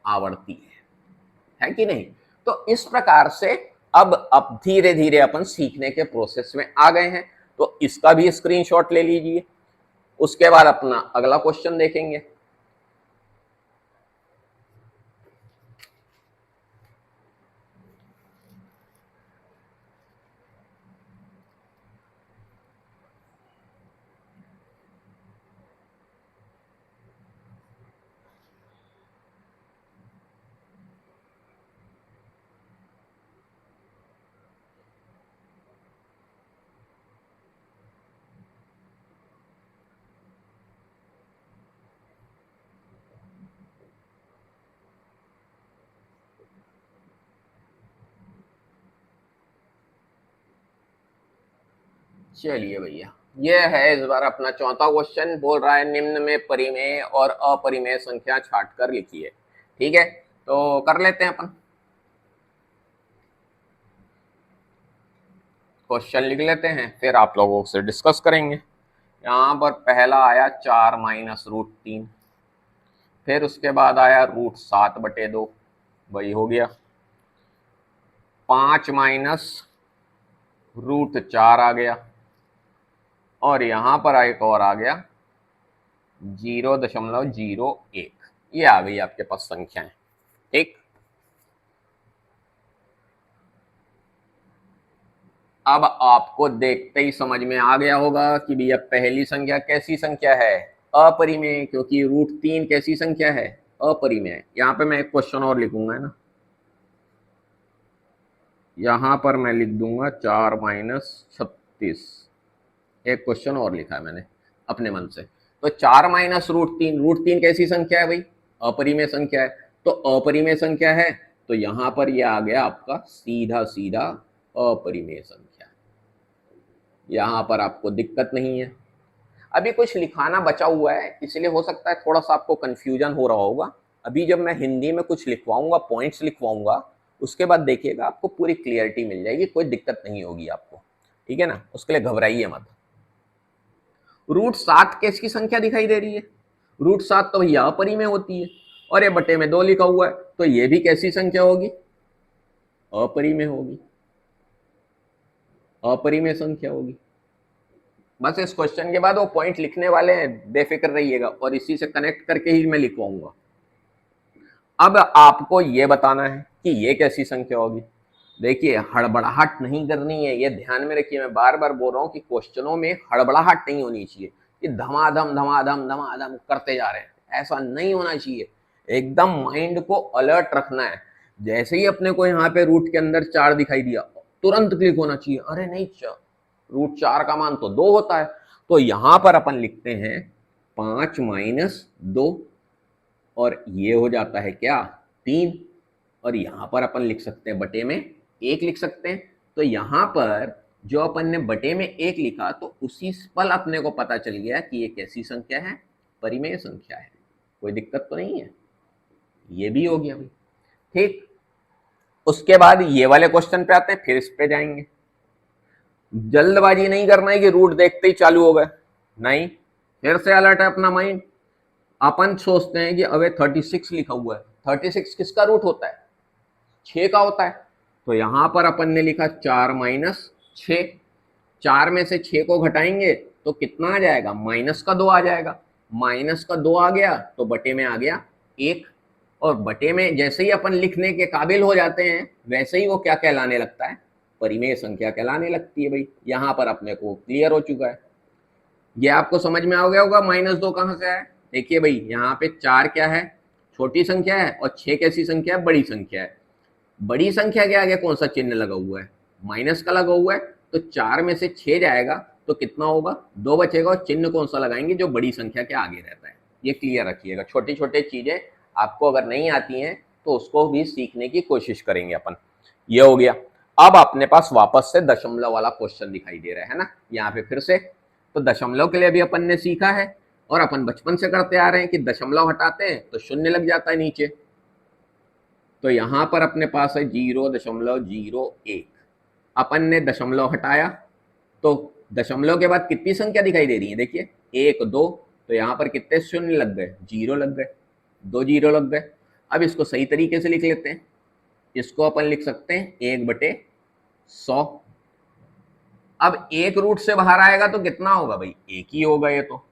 आवर्ती है कि नहीं। तो इस प्रकार से अब धीरे धीरे अपन सीखने के प्रोसेस में आ गए हैं, तो इसका भी स्क्रीनशॉट ले लीजिए। उसके बाद अपना अगला क्वेश्चन देखेंगे। चलिए भैया, ये है इस बार अपना चौथा क्वेश्चन, बोल रहा है निम्न में परिमेय और अपरिमेय संख्या छाट कर लिखिए। ठीक है, तो कर लेते हैं अपन, क्वेश्चन लिख लेते हैं, फिर आप लोगों से डिस्कस करेंगे। यहाँ पर पहला आया 4 माइनस रूट 3, फिर उसके बाद आया रूट 7/2, वही हो गया। 5 माइनस रूट 4 आ गया, और यहां पर एक और आ गया 0.01, ये आ गई आपके पास संख्याएं। ठीक, अब आपको देखते ही समझ में आ गया होगा कि भैया पहली संख्या कैसी संख्या है, अपरिमेय, क्योंकि रूट 3 कैसी संख्या है, अपरिमेय। यहां पे मैं एक क्वेश्चन और लिखूंगा, है ना, यहां पर मैं लिख दूंगा 4 माइनस 36, एक क्वेश्चन और लिखा है मैंने अपने मन से। तो 4 माइनस रूट तीन कैसी संख्या है भाई, अपरिमेय संख्या है, तो अपरिमेय संख्या है, तो यहां पर ये आ गया आपका सीधा सीधा अपरिमेय संख्या, यहां पर आपको दिक्कत नहीं है। अभी कुछ लिखाना बचा हुआ है, इसलिए हो सकता है थोड़ा सा आपको कंफ्यूजन हो रहा होगा। अभी जब मैं हिंदी में कुछ लिखवाऊंगा, पॉइंट्स लिखवाऊंगा, उसके बाद देखिएगा आपको पूरी क्लियरिटी मिल जाएगी, कोई दिक्कत नहीं होगी आपको, ठीक है ना, उसके लिए घबराइए मत। रूट 7 किसकी संख्या दिखाई दे रही है, रूट 7 तो भैया अपरिमेय होती है, और ये बटे में 2 लिखा हुआ है, तो ये भी कैसी संख्या होगी, अपरिमेय होगी, अपरिमेय संख्या होगी। बस इस क्वेश्चन के बाद वो पॉइंट लिखने वाले हैं, बेफिक्र रहिएगा, और इसी से कनेक्ट करके ही मैं लिखवाऊंगा। अब आपको ये बताना है कि ये कैसी संख्या होगी। देखिए, हड़बड़ाहट नहीं करनी है, ये ध्यान में रखिए, मैं बार बार बोल रहा हूँ कि क्वेश्चनों में हड़बड़ाहट नहीं होनी चाहिए कि धमाधम धमाधम धमाधम करते जा रहे हैं, ऐसा नहीं होना चाहिए। एकदम माइंड को अलर्ट रखना है। जैसे ही अपने को यहाँ पे रूट के अंदर 4 दिखाई दिया, तुरंत क्लिक होना चाहिए, अरे नहीं, रूट 4 का मान तो 2 होता है। तो यहां पर अपन लिखते हैं 5 माइनस 2, और ये हो जाता है क्या, 3, और यहां पर अपन लिख सकते हैं बटे में 1 लिख सकते हैं। तो यहां पर जो अपन ने बटे में 1 लिखा, तो उसी पल अपने को पता चल गया कि ये कैसी संख्या है, परिमेय संख्या है, कोई दिक्कत तो नहीं है, ये भी हो गया भाई। ठीक, उसके बाद ये वाले क्वेश्चन पे आते हैं, फिर इस पे जाएंगे। जल्दबाजी नहीं करना है कि रूट देखते ही चालू हो गए, नहीं, फिर से अलर्ट है अपना माइंड। अपन सोचते हैं कि अबे 36 लिखा हुआ है, 36 किसका रूट होता है, 6 का होता है। तो यहां पर अपन ने लिखा 4 माइनस 6, 4 में से 6 को घटाएंगे तो कितना आ जाएगा, -2 आ जाएगा। माइनस का 2 आ गया तो बटे में आ गया 1, और बटे में जैसे ही अपन लिखने के काबिल हो जाते हैं वैसे ही वो क्या कहलाने लगता है, परिमेय संख्या कहलाने लगती है भाई। यहां पर अपने को क्लियर हो चुका है, ये आपको समझ में आ गया होगा -2 कहां से है। देखिए भाई यहाँ पे 4 क्या है, छोटी संख्या है, और 6 कैसी संख्या है, बड़ी संख्या है। बड़ी संख्या के आगे कौन सा चिन्ह लगा हुआ है, माइनस का लगा हुआ है, तो 4 में से 6 जाएगा तो कितना होगा, 2 बचेगा, और चिन्ह कौन सा लगाएंगे, जो बड़ी संख्या के आगे रहता है। ये क्लियर रखिएगा, छोटी छोटी चीजें आपको अगर नहीं आती हैं तो उसको भी सीखने की कोशिश करेंगे अपन। ये हो गया। अब अपने पास वापस से दशमलव वाला क्वेश्चन दिखाई दे रहा है ना, यहाँ पे फिर से। तो दशमलव के लिए भी अपन ने सीखा है, और अपन बचपन से करते आ रहे हैं कि दशमलव हटाते हैं तो शून्य लग जाता है नीचे। तो यहां पर अपने पास है 0.01। अपन ने दशमलव हटाया तो दशमलव के बाद कितनी संख्या दिखाई दे रही है, देखिए 1 2, तो यहां पर कितने शून्य लग गए, 0 लग गए, 2 0 लग गए। अब इसको सही तरीके से लिख लेते हैं, इसको अपन लिख सकते हैं 1/100। अब एक रूट से बाहर आएगा तो कितना होगा भाई, 1 ही होगा ये तो,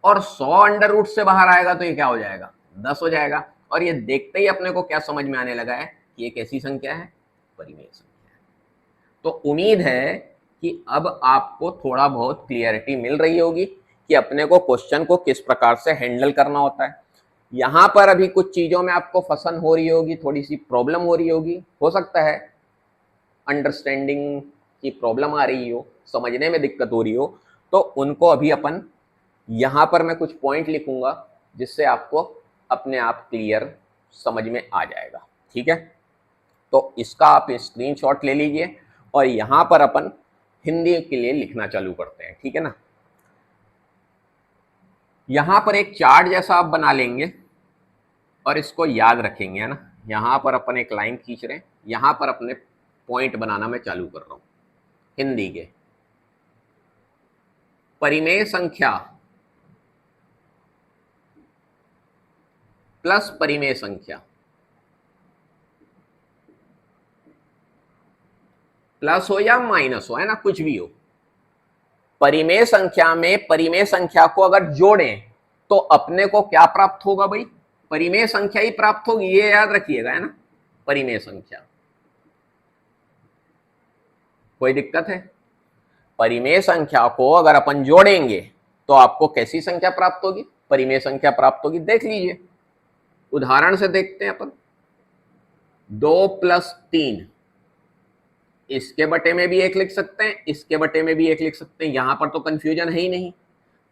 और 100 अंडर रूट से बाहर आएगा तो ये क्या हो जाएगा, 10 हो जाएगा। और ये देखते ही अपने को क्या समझ में आने लगा है कि ये कैसी संख्या है, परिमेय संख्या है। तो उम्मीद है कि अब आपको थोड़ा बहुत क्लियरिटी मिल रही होगी कि अपने को क्वेश्चन को किस प्रकार से हैंडल करना होता है। यहां पर अभी कुछ चीजों में आपको फसन हो रही होगी, थोड़ी सी प्रॉब्लम हो रही होगी, हो सकता है अंडरस्टैंडिंग की प्रॉब्लम आ रही हो, समझने में दिक्कत हो रही हो, तो उनको अभी अपन यहां पर मैं कुछ पॉइंट लिखूंगा जिससे आपको अपने आप क्लियर समझ में आ जाएगा। ठीक है, तो इसका आप स्क्रीनशॉट ले लीजिए, और यहां पर अपन हिंदी के लिए लिखना चालू करते हैं। ठीक है ना, यहां पर एक चार्ट जैसा आप बना लेंगे और इसको याद रखेंगे, है ना। यहां पर अपन एक लाइन खींच रहे हैं, यहां पर अपने पॉइंट बनाना मैं चालू कर रहा हूं हिंदी के। परिमेय संख्या प्लस परिमेय संख्या, प्लस हो या माइनस हो, है ना, कुछ भी हो, परिमेय संख्या में परिमेय संख्या को अगर जोड़ें तो अपने को क्या प्राप्त होगा भाई, परिमेय संख्या ही प्राप्त होगी, ये याद रखिएगा, है ना, परिमेय संख्या। कोई दिक्कत है, परिमेय संख्या को अगर अपन जोड़ेंगे तो आपको कैसी संख्या प्राप्त होगी, परिमेय संख्या प्राप्त होगी। देख लीजिए, उदाहरण से देखते हैं अपन। 2 + 3, इसके बटे में भी 1 लिख सकते हैं, इसके बटे में भी 1 लिख सकते हैं, यहां पर तो कंफ्यूजन है ही नहीं।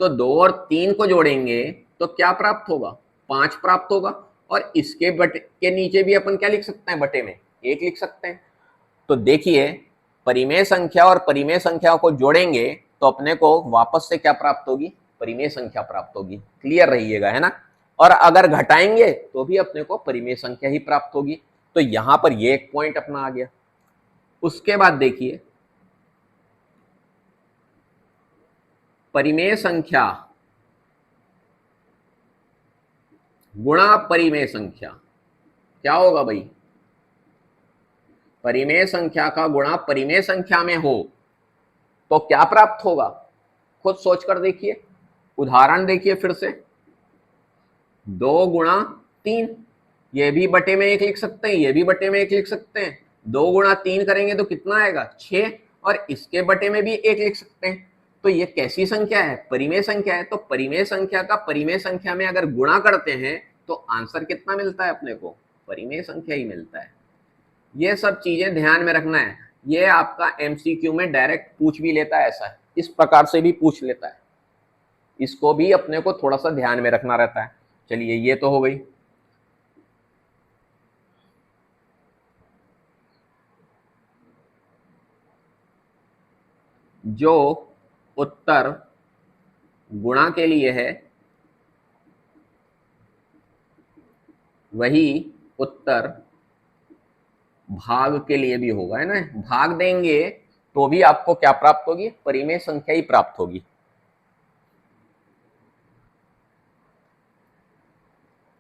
तो 2 और 3 को जोड़ेंगे तो क्या प्राप्त होगा, 5 प्राप्त होगा, और इसके बटे के नीचे भी अपन क्या लिख सकते हैं, बटे में 1 लिख सकते हैं। तो देखिए, परिमेय संख्या और परिमेय संख्या को जोड़ेंगे तो अपने को वापस से क्या प्राप्त होगी, परिमेय संख्या प्राप्त होगी। क्लियर रहिएगा, है ना। और अगर घटाएंगे तो भी अपने को परिमेय संख्या ही प्राप्त होगी। तो यहां पर ये एक पॉइंट अपना आ गया। उसके बाद देखिए, परिमेय संख्या गुणा परिमेय संख्या, क्या होगा भाई, परिमेय संख्या का गुणा परिमेय संख्या में हो तो क्या प्राप्त होगा, खुद सोचकर देखिए। उदाहरण देखिए फिर से, 2 गुणा 3, ये भी बटे में 1 लिख सकते हैं, ये भी बटे में 1 लिख सकते हैं। 2 गुणा 3 करेंगे तो कितना आएगा, 6, और इसके बटे में भी 1 लिख सकते हैं। तो ये कैसी संख्या है, परिमेय संख्या है। तो परिमेय संख्या का परिमेय संख्या में अगर गुणा करते हैं तो आंसर कितना मिलता है अपने को, परिमेय संख्या ही मिलता है। ये सब चीजें ध्यान में रखना है। ये आपका एमसीक्यू में डायरेक्ट पूछ भी लेता है, ऐसा है, इस प्रकार से भी पूछ लेता है, इसको भी अपने को थोड़ा सा ध्यान में रखना रहता है। चलिए, ये तो हो गई। जो उत्तर गुणा के लिए है वही उत्तर भाग के लिए भी होगा, है ना। भाग देंगे तो भी आपको क्या प्राप्त होगी, परिमेय संख्या ही प्राप्त होगी।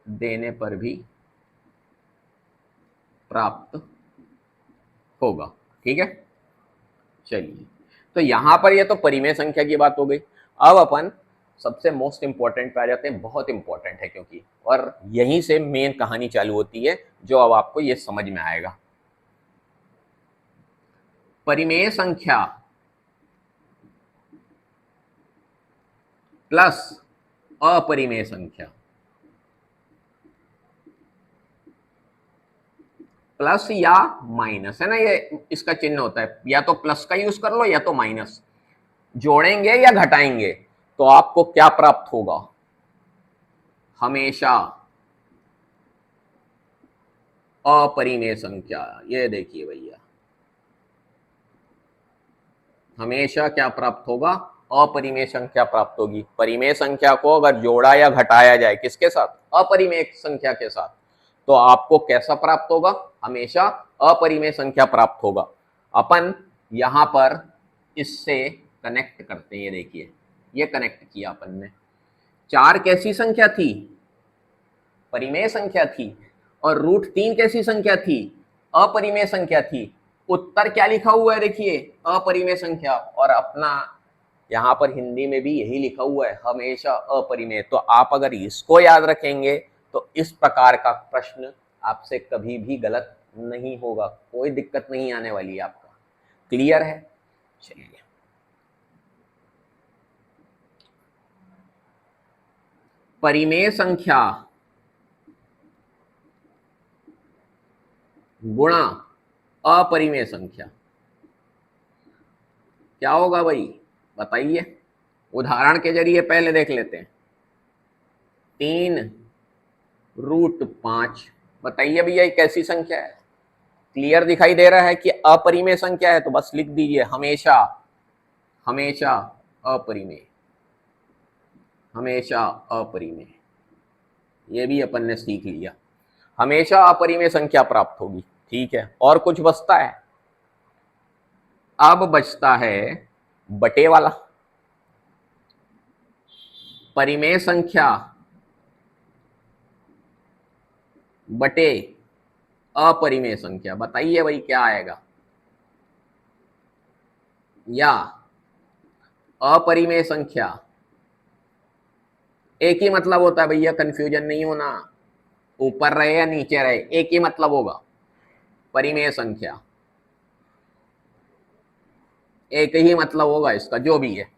देने पर भी प्राप्त होगा। ठीक है, चलिए, तो यहां पर ये तो परिमेय संख्या की बात हो गई। अब अपन सबसे मोस्ट इंपॉर्टेंट पे आ जाते हैं, बहुत इंपॉर्टेंट है क्योंकि, और यहीं से मेन कहानी चालू होती है जो अब आपको ये समझ में आएगा। परिमेय संख्या प्लस अपरिमेय संख्या, प्लस या माइनस, है ना, ये इसका चिन्ह होता है, या तो प्लस का यूज कर लो या तो माइनस, जोड़ेंगे या घटाएंगे तो आपको क्या प्राप्त होगा, हमेशा अपरिमेय संख्या। ये देखिए भैया, हमेशा क्या प्राप्त होगा, अपरिमेय संख्या प्राप्त होगी। परिमेय संख्या को अगर जोड़ा या घटाया जाए किसके साथ, अपरिमेय संख्या के साथ, तो आपको कैसा प्राप्त होगा, हमेशा अपरिमेय संख्या प्राप्त होगा। अपन यहां पर इससे कनेक्ट करते हैं, ये देखिए, ये कनेक्ट किया अपन ने। 4 कैसी संख्या थी, परिमेय संख्या थी, और √3 कैसी संख्या थी, अपरिमेय संख्या थी। उत्तर क्या लिखा हुआ है देखिए, अपरिमेय संख्या, और अपना यहां पर हिंदी में भी यही लिखा हुआ है, हमेशा अपरिमेय। तो आप अगर इसको याद रखेंगे तो इस प्रकार का प्रश्न आपसे कभी भी गलत नहीं होगा, कोई दिक्कत नहीं आने वाली है आपका। क्लियर है? चलिए, परिमेय संख्या गुणा अपरिमेय संख्या क्या होगा भाई, बताइए। उदाहरण के जरिए पहले देख लेते हैं। 3√5, बताइए भैया ये कैसी संख्या है। क्लियर दिखाई दे रहा है कि अपरिमेय संख्या है, तो बस लिख दीजिए हमेशा, हमेशा अपरिमेय, हमेशा अपरिमेय। ये भी अपन ने सीख लिया, हमेशा अपरिमेय संख्या प्राप्त होगी। ठीक है, और कुछ बचता है, अब बचता है बटे वाला, परिमेय संख्या बटे अपरिमेय संख्या। बताइए भाई क्या आएगा, या अपरिमेय संख्या, एक ही मतलब होता है भैया, कंफ्यूजन नहीं होना, ऊपर रहे या नीचे रहे एक ही मतलब होगा। परिमेय संख्या एक ही मतलब होगा इसका, जो भी है,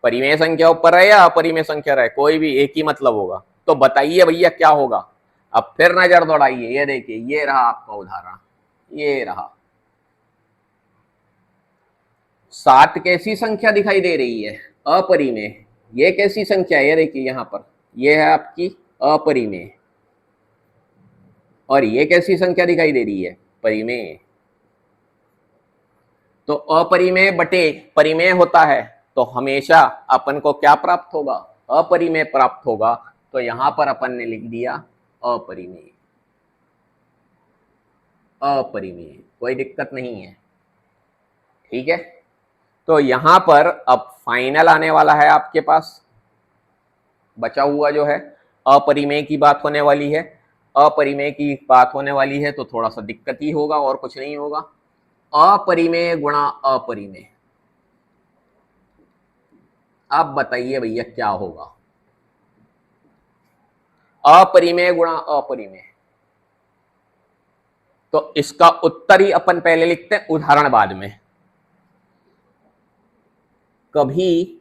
परिमेय संख्या ऊपर रहे या अपरिमेय संख्या रहे, कोई भी एक ही मतलब होगा। तो बताइए भैया क्या होगा। अब फिर नजर दौड़ाइए, ये देखिए, ये रहा आपका उदाहरण, ये रहा। 7 कैसी संख्या दिखाई दे रही है, अपरिमेय। ये कैसी संख्या है, ये देखिए यहां पर, ये है आपकी अपरिमेय, और ये कैसी संख्या दिखाई दे रही है, परिमेय। तो अपरिमेय बटे परिमेय होता है, तो हमेशा अपन को क्या प्राप्त होगा, अपरिमेय प्राप्त होगा। तो यहां पर अपन ने लिख दिया अपरिमेय, अपरिमेय, कोई दिक्कत नहीं है। ठीक है, तो यहां पर अब फाइनल आने वाला है आपके पास, बचा हुआ जो है अपरिमेय की बात होने वाली है। अपरिमेय की बात होने वाली है तो थोड़ा सा दिक्कत ही होगा, और कुछ नहीं होगा। अपरिमेय गुणा अपरिमेय, अब बताइए भैया क्या होगा, अपरिमेय गुणा अपरिमेय। तो इसका उत्तर ही अपन पहले लिखते हैं, उदाहरण बाद में। कभी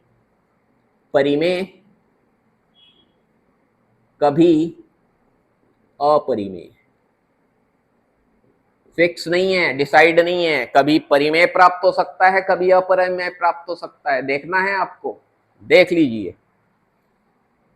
परिमेय, कभी अपरिमेय, फिक्स नहीं है, डिसाइड नहीं है, कभी परिमेय प्राप्त हो सकता है, कभी अपरिमेय प्राप्त हो सकता है, देखना है आपको, देख लीजिए।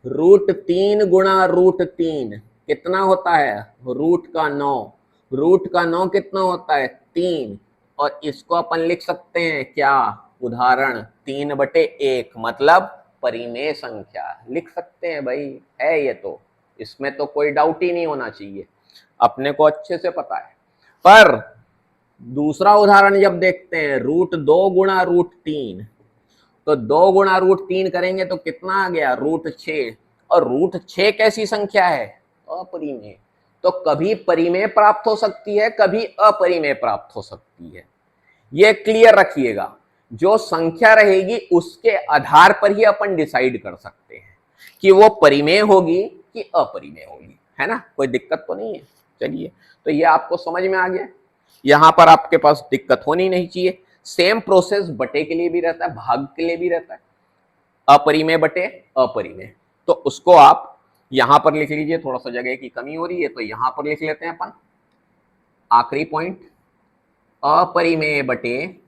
√3 गुणा √3 कितना होता है, रूट का 9, रूट का 9 कितना होता है, 3, और इसको अपन लिख सकते हैं क्या, उदाहरण 3/1, मतलब परिमेय संख्या लिख सकते हैं भाई, है ये तो, इसमें तो कोई डाउट ही नहीं होना चाहिए, अपने को अच्छे से पता है। पर दूसरा उदाहरण जब देखते हैं, √2 गुणा √3, तो 2 गुणा √3 करेंगे तो कितना आ गया, √6, और √6 कैसी संख्या है, अपरिमेय। तो कभी परिमेय प्राप्त हो सकती है, कभी अपरिमेय प्राप्त हो सकती है, ये क्लियर रखिएगा। जो संख्या रहेगी उसके आधार पर ही अपन डिसाइड कर सकते हैं कि वो परिमेय होगी कि अपरिमेय होगी, है ना। कोई दिक्कत तो नहीं है। चलिए, तो ये आपको समझ में आ गया। यहां पर आपके पास दिक्कत होनी नहीं चाहिए। सेम प्रोसेस बटे के लिए भी रहता है, भाग के लिए भी रहता है। अपरिमेय बटे अपरिमेय, तो उसको आप यहां पर लिख लीजिए। थोड़ा सा जगह की कमी हो रही है तो यहां पर लिख लेते हैं अपन आखिरी पॉइंट, अपरिमेय बटे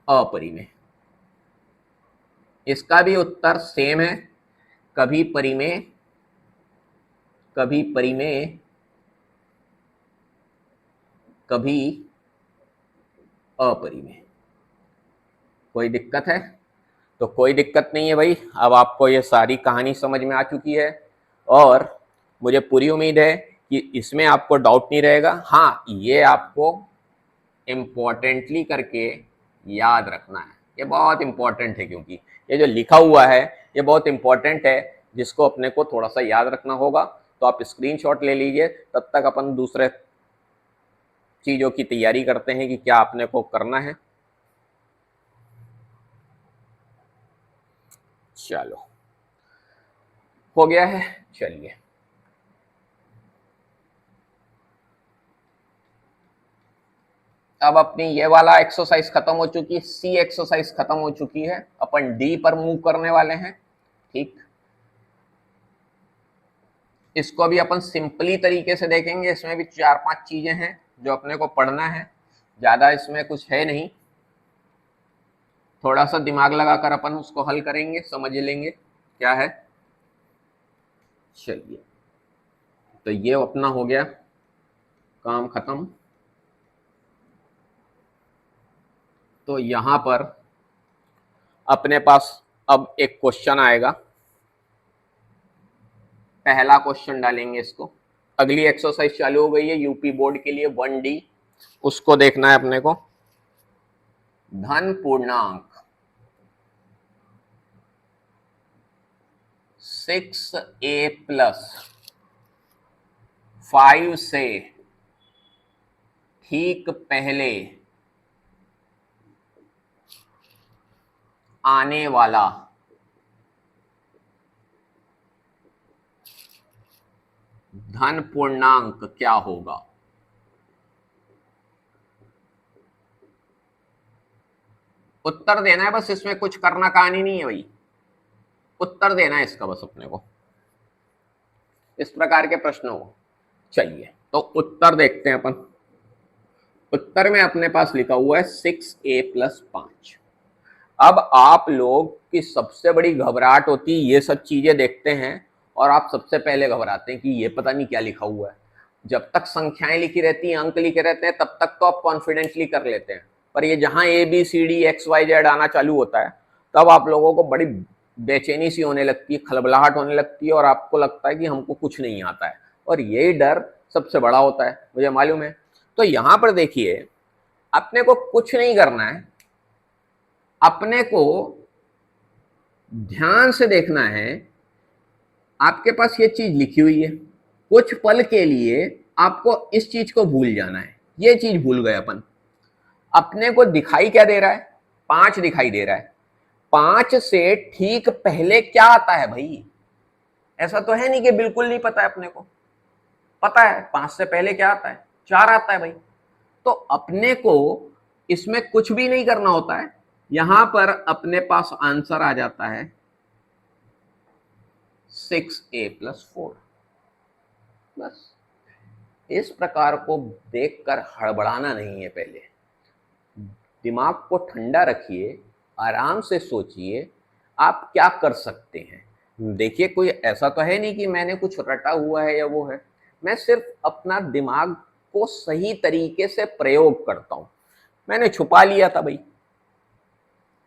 अपरिमेय। इसका भी उत्तर सेम है, कभी परिमेय कभी परिमेय कभी अपरिमेय। कोई दिक्कत है? तो कोई दिक्कत नहीं है भाई। अब आपको ये सारी कहानी समझ में आ चुकी है और मुझे पूरी उम्मीद है कि इसमें आपको डाउट नहीं रहेगा। हाँ, ये आपको इम्पोर्टेंटली करके याद रखना है। ये बहुत इंपॉर्टेंट है क्योंकि ये जो लिखा हुआ है ये बहुत इंपॉर्टेंट है, जिसको अपने को थोड़ा सा याद रखना होगा। तो आप स्क्रीनशॉट ले लीजिए, तब तक अपन दूसरे चीज़ों की तैयारी करते हैं कि क्या अपने को करना है। चलो, हो गया है। चलिए, अब अपनी ये वाला एक्सरसाइज खत्म हो चुकी है, सी एक्सरसाइज खत्म हो चुकी है। अपन डी पर मूव करने वाले हैं। ठीक, इसको भी अपन सिंपली तरीके से देखेंगे। इसमें भी 4-5 चीजें हैं जो अपने को पढ़ना है, ज्यादा इसमें कुछ है नहीं। थोड़ा सा दिमाग लगाकर अपन उसको हल करेंगे, समझ लेंगे क्या है। चलिए, तो ये अपना हो गया काम खत्म। तो यहां पर अपने पास अब एक क्वेश्चन आएगा। पहला क्वेश्चन डालेंगे इसको। अगली एक्सरसाइज चालू हो गई है यूपी बोर्ड के लिए 1D। उसको देखना है अपने को। धन पूर्णांक 6a+5 से ठीक पहले आने वाला धन पूर्णांक क्या होगा। उत्तर देना है बस, इसमें कुछ करना कहानी नहीं है भाई। उत्तर देना है इसका बस अपने को, इस प्रकार के प्रश्नों को। चलिए, तो उत्तर देखते हैं अपन। उत्तर में अपने पास लिखा हुआ है 6a+5। अब आप लोग की सबसे बड़ी घबराहट होती है, ये सब चीजें देखते हैं और आप सबसे पहले घबराते हैं कि ये पता नहीं क्या लिखा हुआ है। जब तक संख्याएं लिखी रहती हैं, अंक लिखे रहते हैं, तब तक तो आप कॉन्फिडेंटली कर लेते हैं। पर ये जहां ABCD XYZ आना चालू होता है, तब आप लोगों को बड़ी बेचैनी सी होने लगती है, खलबलाहट होने लगती है और आपको लगता है कि हमको कुछ नहीं आता है। और यही डर सबसे बड़ा होता है, मुझे मालूम है। तो यहां पर देखिए, अपने को कुछ नहीं करना है। अपने को ध्यान से देखना है। आपके पास ये चीज लिखी हुई है, कुछ पल के लिए आपको इस चीज को भूल जाना है। ये चीज भूल गए अपन। अपने को दिखाई क्या दे रहा है? 5 दिखाई दे रहा है। 5 से ठीक पहले क्या आता है भाई? ऐसा तो है नहीं कि बिल्कुल नहीं पता है अपने को। पता है 5 से पहले क्या आता है, 4 आता है भाई। तो अपने को इसमें कुछ भी नहीं करना होता है। यहां पर अपने पास आंसर आ जाता है 6a+4। बस इस प्रकार को देखकर हड़बड़ाना नहीं है। पहले दिमाग को ठंडा रखिए, आराम से सोचिए आप क्या कर सकते हैं। देखिए, कोई ऐसा तो है नहीं कि मैंने कुछ रटा हुआ है या वो है। मैं सिर्फ अपना दिमाग को सही तरीके से प्रयोग करता हूं। मैंने छुपा लिया था भाई,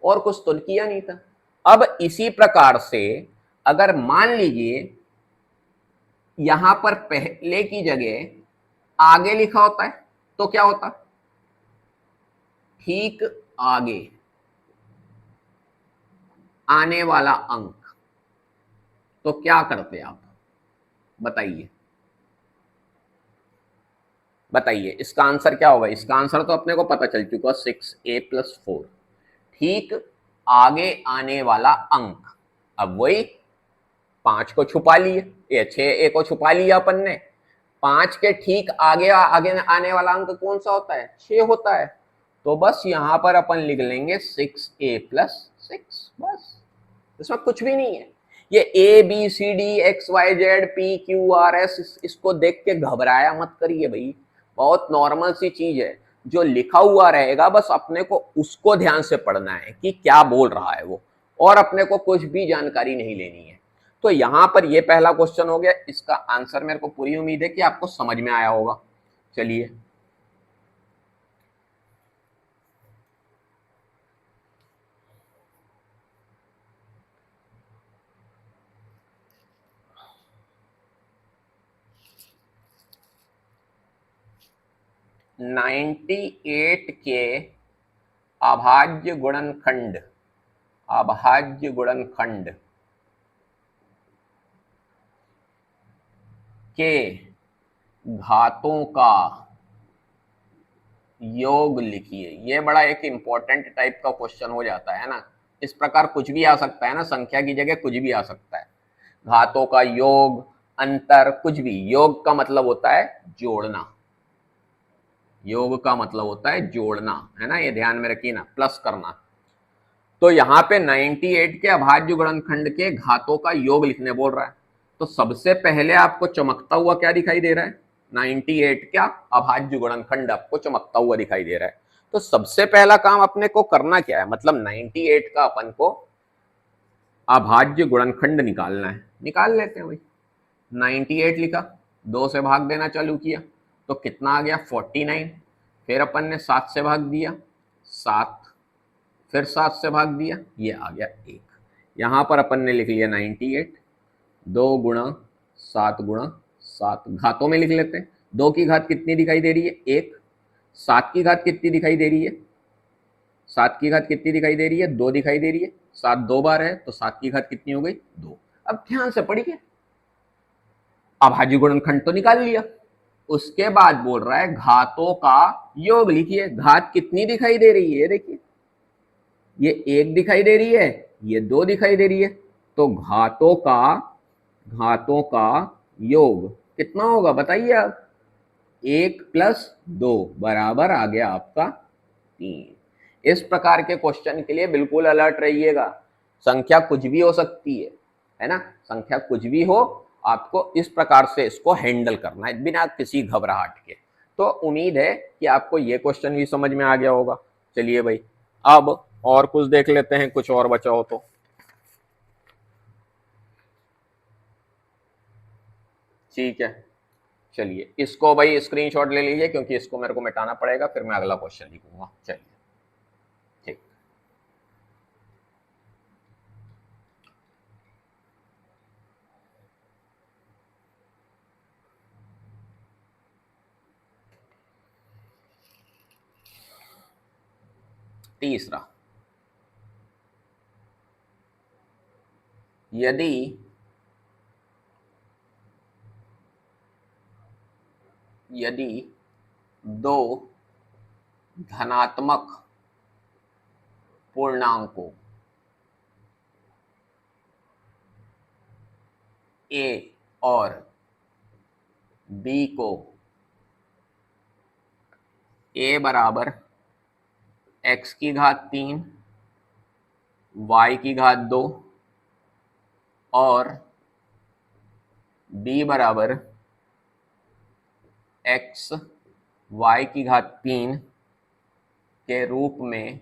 और कुछ तो किया नहीं था। अब इसी प्रकार से अगर मान लीजिए यहां पर पहले की जगह आगे लिखा होता है, तो क्या होता? ठीक आगे आने वाला अंक। तो क्या करते आप, बताइए बताइए इसका आंसर क्या होगा। इसका आंसर तो अपने को पता चल चुका, 6a+4। ठीक आगे आने वाला अंक, अब वही 5 को छुपा लिए, ये 6a को छुपा लिया अपन ने। 5 के ठीक आगे आगे आने वाला अंक कौन सा होता है, 6 होता है। तो बस यहां पर अपन लिख लेंगे 6a+6, बस, इसमें कुछ भी नहीं है। ये ABCD XYZ PQRS इसको देख के घबराया मत करिए भाई, बहुत नॉर्मल सी चीज है। जो लिखा हुआ रहेगा बस अपने को उसको ध्यान से पढ़ना है कि क्या बोल रहा है वो, और अपने को कुछ भी जानकारी नहीं लेनी है। तो यहां पर ये पहला क्वेश्चन हो गया। इसका आंसर मेरे को पूरी उम्मीद है कि आपको समझ में आया होगा। चलिए, नाइन्टी एट के अभाज्य गुणनखंड, अभाज्य गुणनखंड के घातों का योग लिखिए। ये बड़ा एक इंपॉर्टेंट टाइप का क्वेश्चन हो जाता है ना। इस प्रकार कुछ भी आ सकता है ना, संख्या की जगह कुछ भी आ सकता है। घातों का योग, अंतर, कुछ भी। योग का मतलब होता है जोड़ना, योग का मतलब होता है जोड़ना, है ना, ये ध्यान में रखिए ना, प्लस करना। तो यहाँ पे 98 के अभाज्य गुणनखंड के घातों का योग लिखने बोल रहा है। तो सबसे पहले आपको चमकता हुआ क्या दिखाई दे रहा है, 98 का अभाज्य गुणनखंड आपको चमकता हुआ दिखाई दे रहा है। तो सबसे पहला काम अपने को करना क्या है, मतलब 98 का अपन को अभाज्य गुणनखंड निकालना है। निकाल लेते हैं भाई। 98 लिखा, 2 से भाग देना चालू किया तो कितना आ गया, 49। फिर अपन ने 7 से भाग दिया, 7, फिर 7 से भाग दिया, ये आ गया 1। यहां पर अपन ने लिख लिया 98, 2 × 7 × 7, घातों में लिख लेते हैं। 2 की घात कितनी दिखाई दे रही है, 1। 7 की घात कितनी दिखाई दे रही है, 7 की घात कितनी दिखाई दे रही है, 2 दिखाई दे रही है। 7 2 बार है तो 7 की घात कितनी हो गई, 2। अब ध्यान से पढ़िए, अभाज्य गुणनखंड तो निकाल लिया, उसके बाद बोल रहा है घातों का योग लिखिए। घात कितनी दिखाई दे रही है, देखिए ये 1 दिखाई दे रही है, ये 2 दिखाई दे रही है। तो घातों का योग कितना होगा बताइए आप, 1+2 बराबर आ गया आपका 3। इस प्रकार के क्वेश्चन के लिए बिल्कुल अलर्ट रहिएगा। संख्या कुछ भी हो सकती है ना, संख्या कुछ भी हो, आपको इस प्रकार से इसको हैंडल करना है बिना किसी घबराहट के। तो उम्मीद है कि आपको ये क्वेश्चन भी समझ में आ गया होगा। चलिए भाई, अब और कुछ देख लेते हैं, कुछ और बचा हो तो। ठीक है, चलिए इसको भाई स्क्रीनशॉट ले लीजिए, क्योंकि इसको मेरे को मिटाना पड़ेगा, फिर मैं अगला क्वेश्चन लिखूंगा। चलिए, ठीक। तीसरा, यदि यदि दो धनात्मक पूर्णांकों ए और बी को ए बराबर x की घात 3, y की घात 2 और b बराबर x y की घात 3 के रूप में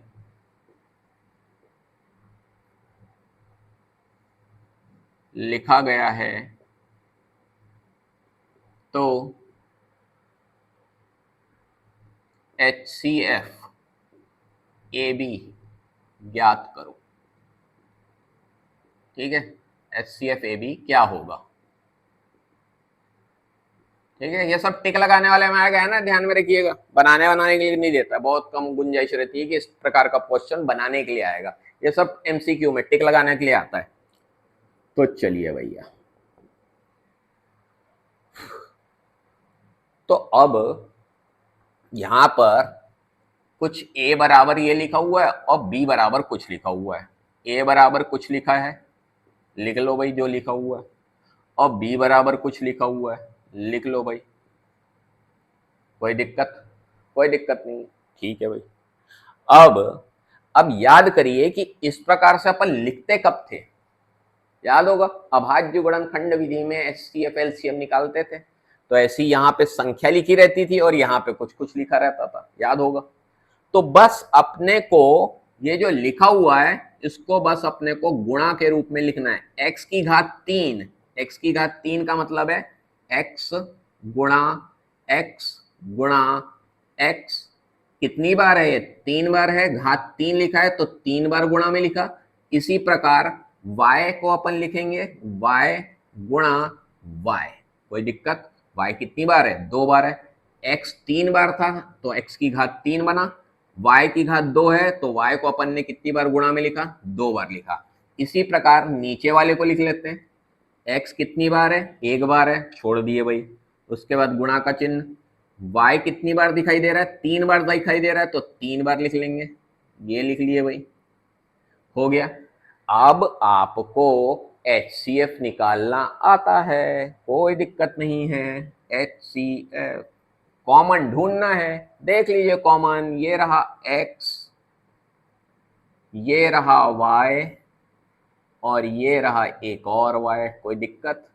लिखा गया है, तो HCF AB ज्ञात करो। ठीक है, HCF AB क्या होगा। ठीक है, ये सब टिक लगाने वाले में आ गया है ना, ध्यान में रखिएगा। बनाने के लिए नहीं देता, बहुत कम गुंजाइश रहती है कि इस प्रकार का क्वेश्चन बनाने के लिए आएगा। ये सब MCQ में टिक लगाने के लिए आता है। तो चलिए भैया, तो अब यहां पर कुछ a बराबर ये लिखा हुआ है और b बराबर कुछ लिखा हुआ है। a बराबर कुछ लिखा है, लिख लो भाई जो लिखा हुआ है, और b बराबर कुछ लिखा हुआ है, लिख लो भाई। कोई दिक्कत? कोई दिक्कत नहीं, ठीक है भाई। अब याद करिए कि इस प्रकार से अपन लिखते कब थे, याद होगा अभाज्य गुणनखंड विधि में HCF LCM निकालते थे, तो ऐसी यहाँ पे संख्या लिखी रहती थी और यहाँ पे कुछ कुछ लिखा रहता था, याद होगा। तो बस अपने को ये जो लिखा हुआ है इसको बस अपने को गुणा के रूप में लिखना है। x की घात 3, x की घात 3 का मतलब है x गुणा x गुणा x। कितनी बार है ये? 3 बार है, घात 3 लिखा है तो 3 बार गुणा में लिखा। इसी प्रकार y को अपन लिखेंगे y गुणा y। कोई दिक्कत? y कितनी बार है? 2 बार है। x 3 बार था तो x की घात 3 बना, y की घात 2 है तो y को अपन ने कितनी बार गुणा में लिखा? 2 बार लिखा। इसी प्रकार नीचे वाले को लिख लेते हैं। x कितनी बार है? 1 बार है, छोड़ दिए भाई। उसके बाद गुणा का चिन्ह। y कितनी बार दिखाई दे रहा है? 3 बार दिखाई दे रहा है तो 3 बार लिख लेंगे, ये लिख लिए भाई, हो गया। अब आपको HCF निकालना आता है, कोई दिक्कत नहीं है। HCF कॉमन ढूंढना है, देख लीजिए कॉमन, ये रहा x, ये रहा y और ये रहा एक और y। कोई दिक्कत?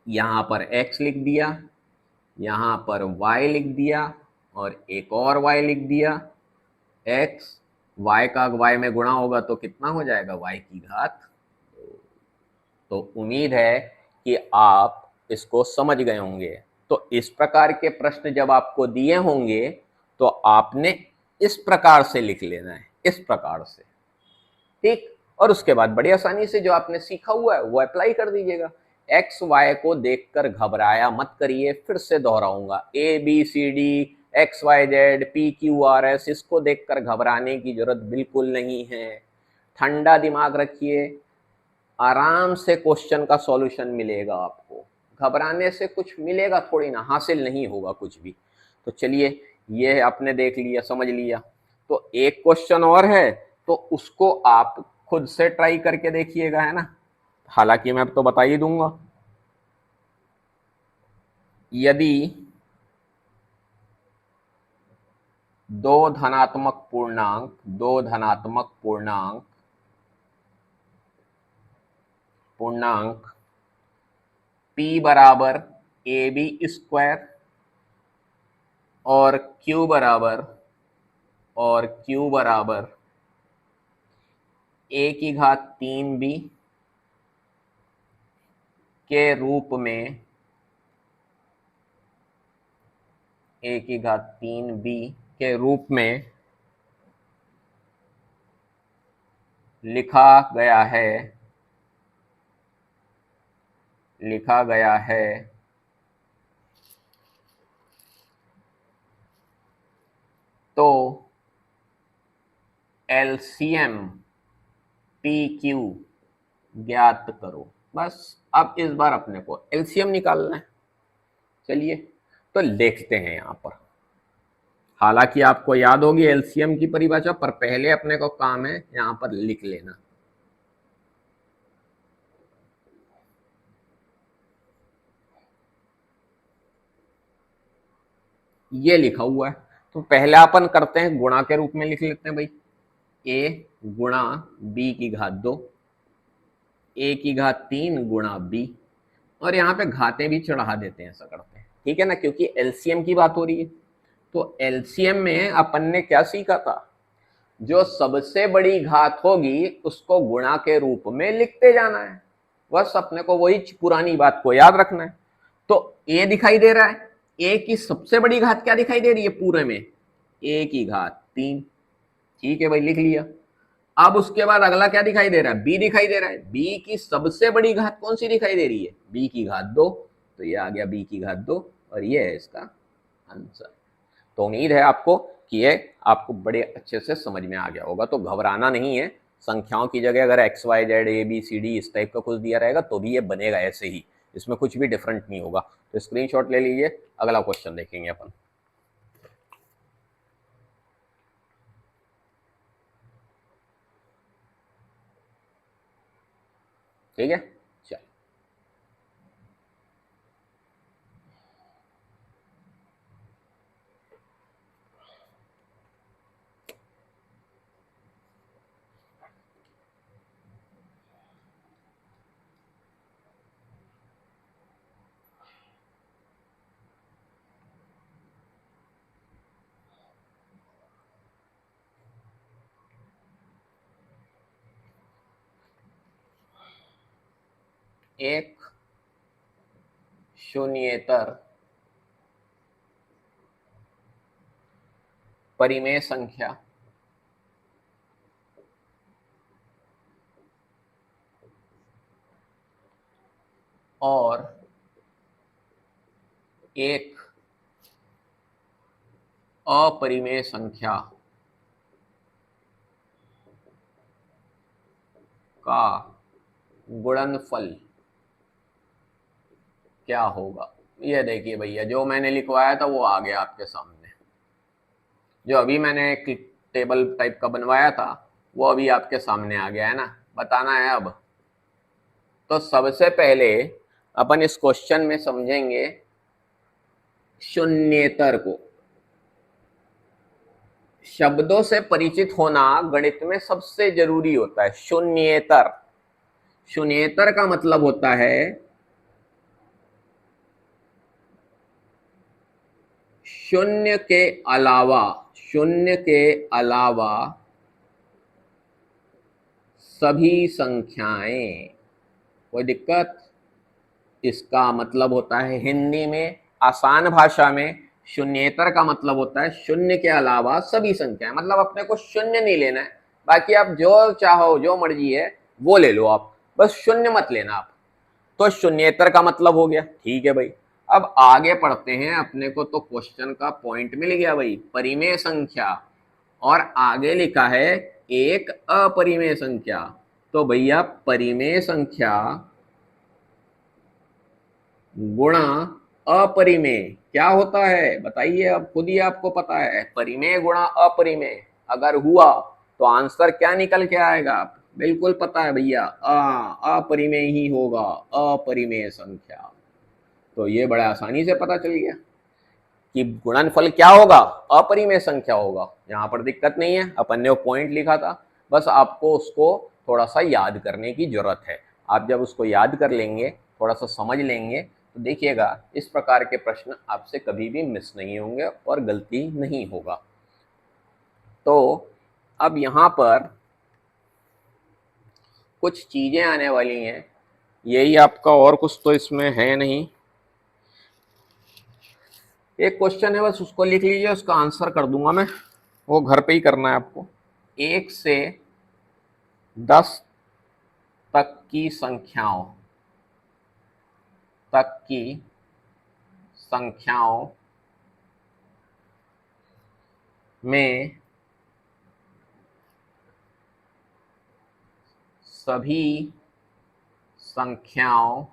यहां पर x लिख दिया, यहां पर y लिख दिया और एक और y लिख दिया। x y का y में गुणा होगा तो कितना हो जाएगा? y की घात। तो उम्मीद है कि आप इसको समझ गए होंगे। तो इस प्रकार के प्रश्न जब आपको दिए होंगे तो आपने इस प्रकार से लिख लेना है, इस प्रकार से, ठीक। और उसके बाद बड़ी आसानी से जो आपने सीखा हुआ है वो अप्लाई कर दीजिएगा। एक्स वाई को देखकर घबराया मत करिए, फिर से दोहराऊंगा, ABCD XYZ PQRS, इसको देखकर घबराने की जरूरत बिल्कुल नहीं है। ठंडा दिमाग रखिए, आराम से क्वेश्चन का सॉल्यूशन मिलेगा आपको। घबराने से कुछ मिलेगा थोड़ी ना, हासिल नहीं होगा कुछ भी। तो चलिए, ये आपने देख लिया, समझ लिया। तो एक क्वेश्चन और है तो उसको आप खुद से ट्राई करके देखिएगा, है ना। हालांकि मैं अब तो बता ही दूंगा। यदि दो धनात्मक पूर्णांक p बराबर AB स्क्वायर और Q बराबर a की घात 3b के रूप में, a की घात 3b के रूप में लिखा गया है तो LCM PQ ज्ञात करो। बस अब इस बार अपने को LCM निकालना है। चलिए तो देखते हैं यहां पर। हालांकि आपको याद होगी LCM की परिभाषा, पर पहले अपने को काम है यहां पर लिख लेना। ये लिखा हुआ है तो पहले अपन करते हैं गुणा के रूप में लिख लेते हैं भाई। a गुणा b की घात 2, a की घात 3 गुणा b, और यहाँ पे घातें भी चढ़ा देते हैं, ऐसा करते हैं, ठीक है ना, क्योंकि LCM की बात हो रही है। तो LCM में अपन ने क्या सीखा था? जो सबसे बड़ी घात होगी उसको गुणा के रूप में लिखते जाना है। बस अपने को वही पुरानी बात को याद रखना है। तो a दिखाई दे रहा है, a की सबसे बड़ी घात क्या दिखाई दे रही है पूरे में? a की घात 3, ठीक है भाई, लिख लिया। अब उसके बाद अगला क्या दिखाई दे रहा है? b दिखाई दे रहा है। b की सबसे बड़ी घात कौन सी दिखाई दे रही है? b की घात 2, तो ये आ गया b की घात 2 और ये है इसका आंसर। तो उम्मीद है आपको कि ये आपको बड़े अच्छे से समझ में आ गया होगा। तो घबराना नहीं है, संख्याओं की जगह अगर XYZ ABCD इस टाइप का कुछ दिया रहेगा तो भी ये बनेगा ऐसे ही, इसमें कुछ भी डिफरेंट नहीं होगा। तो स्क्रीनशॉट ले लीजिए, अगला क्वेश्चन देखेंगे अपन। ठीक है, चल। एक शून्येतर परिमेय संख्या और एक अपरिमेय संख्या का गुणनफल क्या होगा। ये देखिए भैया, जो मैंने लिखवाया था वो आ गया आपके सामने। जो अभी मैंने एक टेबल टाइप का बनवाया था वो अभी आपके सामने आ गया है ना। बताना है अब। तो सबसे पहले अपन इस क्वेश्चन में समझेंगे शून्येतर को। शब्दों से परिचित होना गणित में सबसे जरूरी होता है। शून्येतर, शून्येतर का मतलब होता है शून्य के अलावा, शून्य के अलावा सभी संख्याएं। कोई दिक्कत? इसका मतलब होता है हिंदी में, आसान भाषा में, शून्येतर का मतलब होता है शून्य के अलावा सभी संख्याएं। मतलब अपने को शून्य नहीं लेना है, बाकी आप जो चाहो जो मर्जी है वो ले लो आप, बस शून्य मत लेना आप। तो शून्येतर का मतलब हो गया। ठीक है भाई, अब आगे पढ़ते हैं। अपने को तो क्वेश्चन का पॉइंट मिल गया भाई, परिमेय संख्या, और आगे लिखा है एक अपरिमेय संख्या। तो भैया परिमेय संख्या गुणा अपरिमेय क्या होता है बताइए। अब खुद ही आपको पता है, परिमेय गुणा अपरिमेय अगर हुआ तो आंसर क्या निकल के आएगा। बिल्कुल पता है भैया, अपरिमेय ही होगा, अपरिमेय संख्या। तो ये बड़ा आसानी से पता चल गया कि गुणनफल क्या होगा, अपरिमेय संख्या होगा। यहाँ पर दिक्कत नहीं है, अपन ने वो पॉइंट लिखा था, बस आपको उसको थोड़ा सा याद करने की जरूरत है। आप जब उसको याद कर लेंगे, थोड़ा सा समझ लेंगे, तो देखिएगा इस प्रकार के प्रश्न आपसे कभी भी मिस नहीं होंगे और गलती नहीं होगा। तो अब यहाँ पर कुछ चीजें आने वाली हैं, यही आपका, और कुछ तो इसमें है नहीं। एक क्वेश्चन है, बस उसको लिख लीजिए, उसका आंसर कर दूंगा मैं, वो घर पे ही करना है आपको। 1 से 10 तक की संख्याओं, तक की संख्याओं में सभी संख्याओं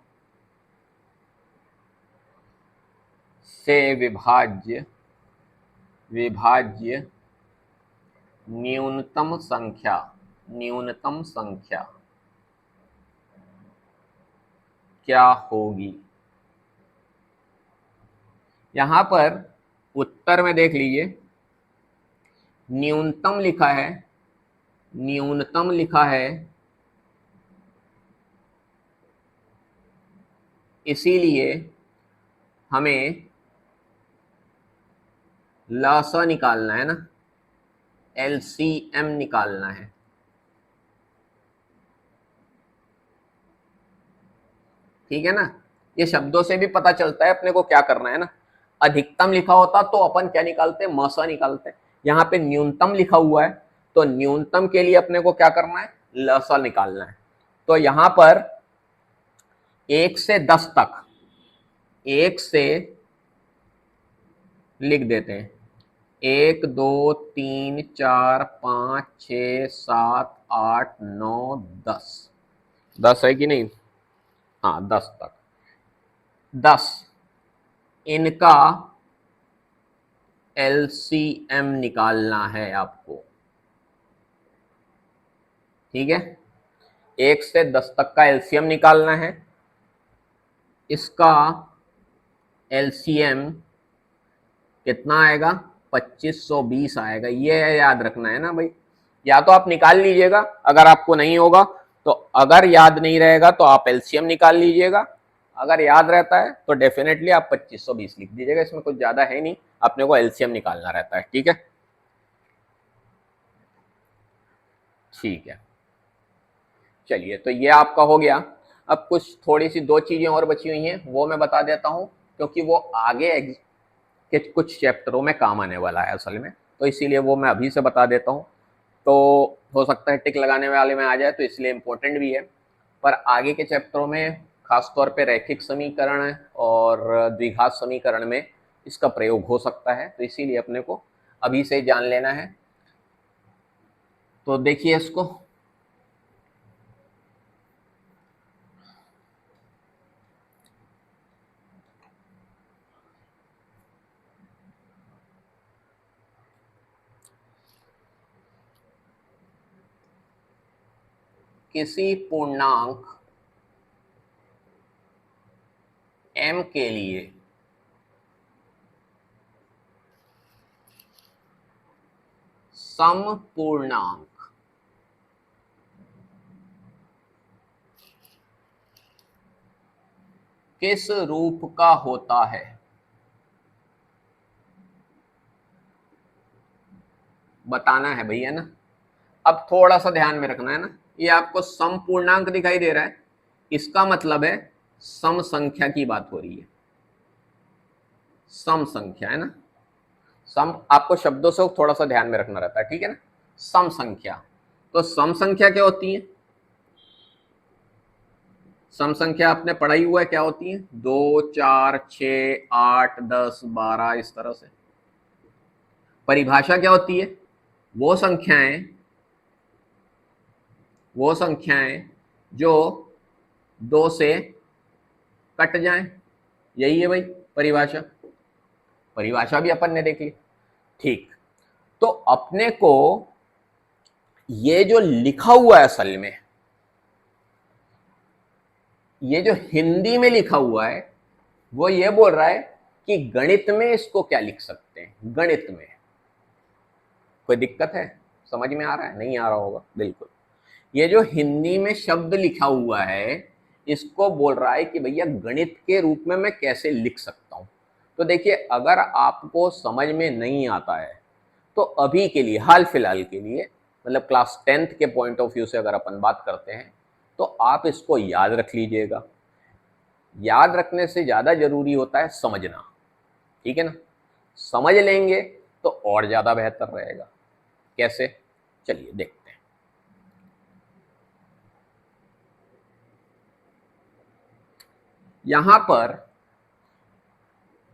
से विभाज्य विभाज्य न्यूनतम संख्या, न्यूनतम संख्या क्या होगी। यहां पर उत्तर में देख लीजिए, न्यूनतम लिखा है, न्यूनतम लिखा है, इसीलिए हमें लसा निकालना है ना, एलसीएम निकालना है। ठीक है ना, ये शब्दों से भी पता चलता है अपने को क्या करना है ना। अधिकतम लिखा होता तो अपन क्या निकालते, मसा निकालते। यहाँ पे न्यूनतम लिखा हुआ है, तो न्यूनतम के लिए अपने को क्या करना है, लसा निकालना है। तो यहाँ पर 1 से 10 तक, 1 से लिख देते हैं 1 2 3 4 5 6 7 8 9 10, 10 है कि नहीं, हाँ 10 तक। 10 इनका एलसीएम निकालना है आपको। ठीक है, 1 से 10 तक का एलसीएम निकालना है। इसका एलसीएम कितना आएगा? 2520 आएगा। ये याद रखना है ना भाई। या तो आप निकाल लीजिएगा अगर आपको नहीं होगा तो, अगर याद नहीं रहेगा तो आप एलसीएम निकाल लीजिएगा, अगर याद रहता है तो डेफिनेटली आप 2520 लिख दीजिएगा। इसमें कुछ ज्यादा है नहीं, अपने को एलसीएम निकालना रहता है। ठीक है, ठीक है, चलिए तो ये आपका हो गया। अब कुछ थोड़ी सी दो चीजें और बची हुई हैं, वो मैं बता देता हूं, क्योंकि वो आगे के कुछ चैप्टरों में काम आने वाला है असल में, तो इसीलिए वो मैं अभी से बता देता हूँ। तो हो सकता है टिक लगाने वाले में आ जाए, तो इसलिए इम्पोर्टेंट भी है। पर आगे के चैप्टरों में खासतौर पे रैखिक समीकरण और द्विघात समीकरण में इसका प्रयोग हो सकता है, तो इसीलिए अपने को अभी से जान लेना है। तो देखिए इसको, किसी पूर्णांक m के लिए समपूर्णांक किस रूप का होता है? बताना है भैया ना। अब थोड़ा सा ध्यान में रखना है ना, ये आपको समपूर्णांक दिखाई दे रहा है, इसका मतलब है सम संख्या की बात हो रही है। सम संख्या है ना, सम आपको शब्दों से थोड़ा सा ध्यान में रखना रहता है, ठीक है ना। सम संख्या, तो सम संख्या क्या होती है? सम संख्या आपने पढ़ाई हुआ है, क्या होती है? 2 4 6 8 10 12 इस तरह से। परिभाषा क्या होती है? वो संख्याएं, वो संख्याएं जो 2 से कट जाएं, यही है भाई परिभाषा। परिभाषा भी अपन ने देख ली। ठीक, तो अपने को ये जो लिखा हुआ है असल में, ये जो हिंदी में लिखा हुआ है, वो ये बोल रहा है कि गणित में इसको क्या लिख सकते हैं। गणित में कोई दिक्कत है? समझ में आ रहा है? नहीं आ रहा होगा, बिल्कुल। ये जो हिंदी में शब्द लिखा हुआ है, इसको बोल रहा है कि भैया गणित के रूप में मैं कैसे लिख सकता हूं। तो देखिए, अगर आपको समझ में नहीं आता है तो अभी के लिए, हाल फिलहाल के लिए, मतलब क्लास 10th के पॉइंट ऑफ व्यू से अगर अपन बात करते हैं, तो आप इसको याद रख लीजिएगा। याद रखने से ज्यादा जरूरी होता है समझना, ठीक है ना। समझ लेंगे तो और ज्यादा बेहतर रहेगा। कैसे? चलिए देखते हैं। यहां पर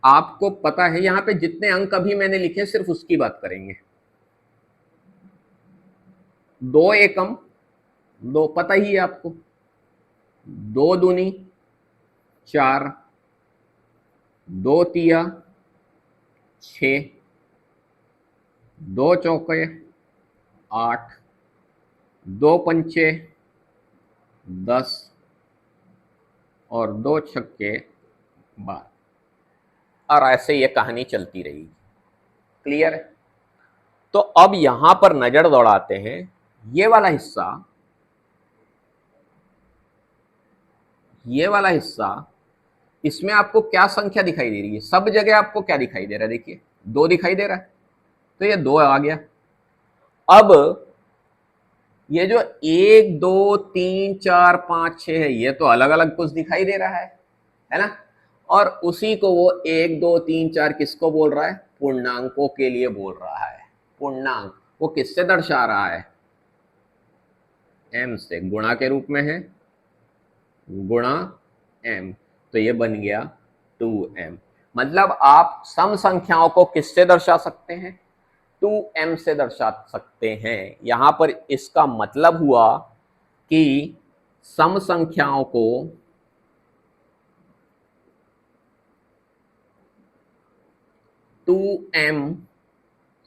आपको पता है, यहां पे जितने अंक अभी मैंने लिखे सिर्फ उसकी बात करेंगे। 2 एकम, दो पता ही है आपको, 2 दूनी 4, 2 तिया 6, 2 चौके 8, 2 पंचे 10 और 2 छक्के 12, और ऐसे ये कहानी चलती रहेगी। क्लियर है? तो अब यहां पर नजर दौड़ाते हैं, ये वाला हिस्सा, ये वाला हिस्सा, इसमें आपको क्या संख्या दिखाई दे रही है? सब जगह आपको क्या दिखाई दे रहा है? देखिए 2 दिखाई दे रहा है, तो ये 2 आ गया। अब ये जो 1 2 3 4 5 6 है, ये तो अलग अलग कुछ दिखाई दे रहा है ना। और उसी को वो 1 2 3 4 किसको बोल रहा है? पूर्णांकों के लिए बोल रहा है। पूर्णांक वो किससे दर्शा रहा है? m से, गुणा के रूप में है, गुणा m, तो ये बन गया 2m। मतलब आप सम संख्याओं को किससे दर्शा सकते हैं? 2m से दर्शा सकते हैं। यहां पर इसका मतलब हुआ कि सम संख्याओं को 2m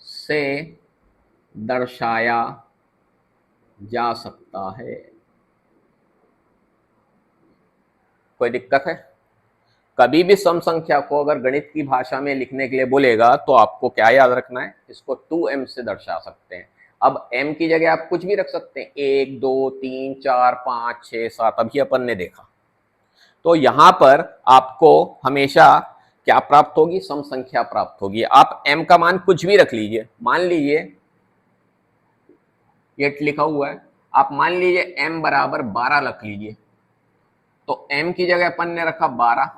से दर्शाया जा सकता है। कोई दिक्कत है? कभी भी सम संख्या को अगर गणित की भाषा में लिखने के लिए बोलेगा तो आपको क्या याद रखना है, इसको 2m से दर्शा सकते हैं। अब m की जगह आप कुछ भी रख सकते हैं, 1 2 3 4 5 6 7, अभी अपन ने देखा। तो यहां पर आपको हमेशा क्या प्राप्त होगी, सम संख्या प्राप्त होगी। आप m का मान कुछ भी रख लीजिए, मान लीजिए ये लिखा हुआ है, आप मान लीजिए m बराबर 12 रख लीजिए, तो m की जगह अपन ने रखा 12,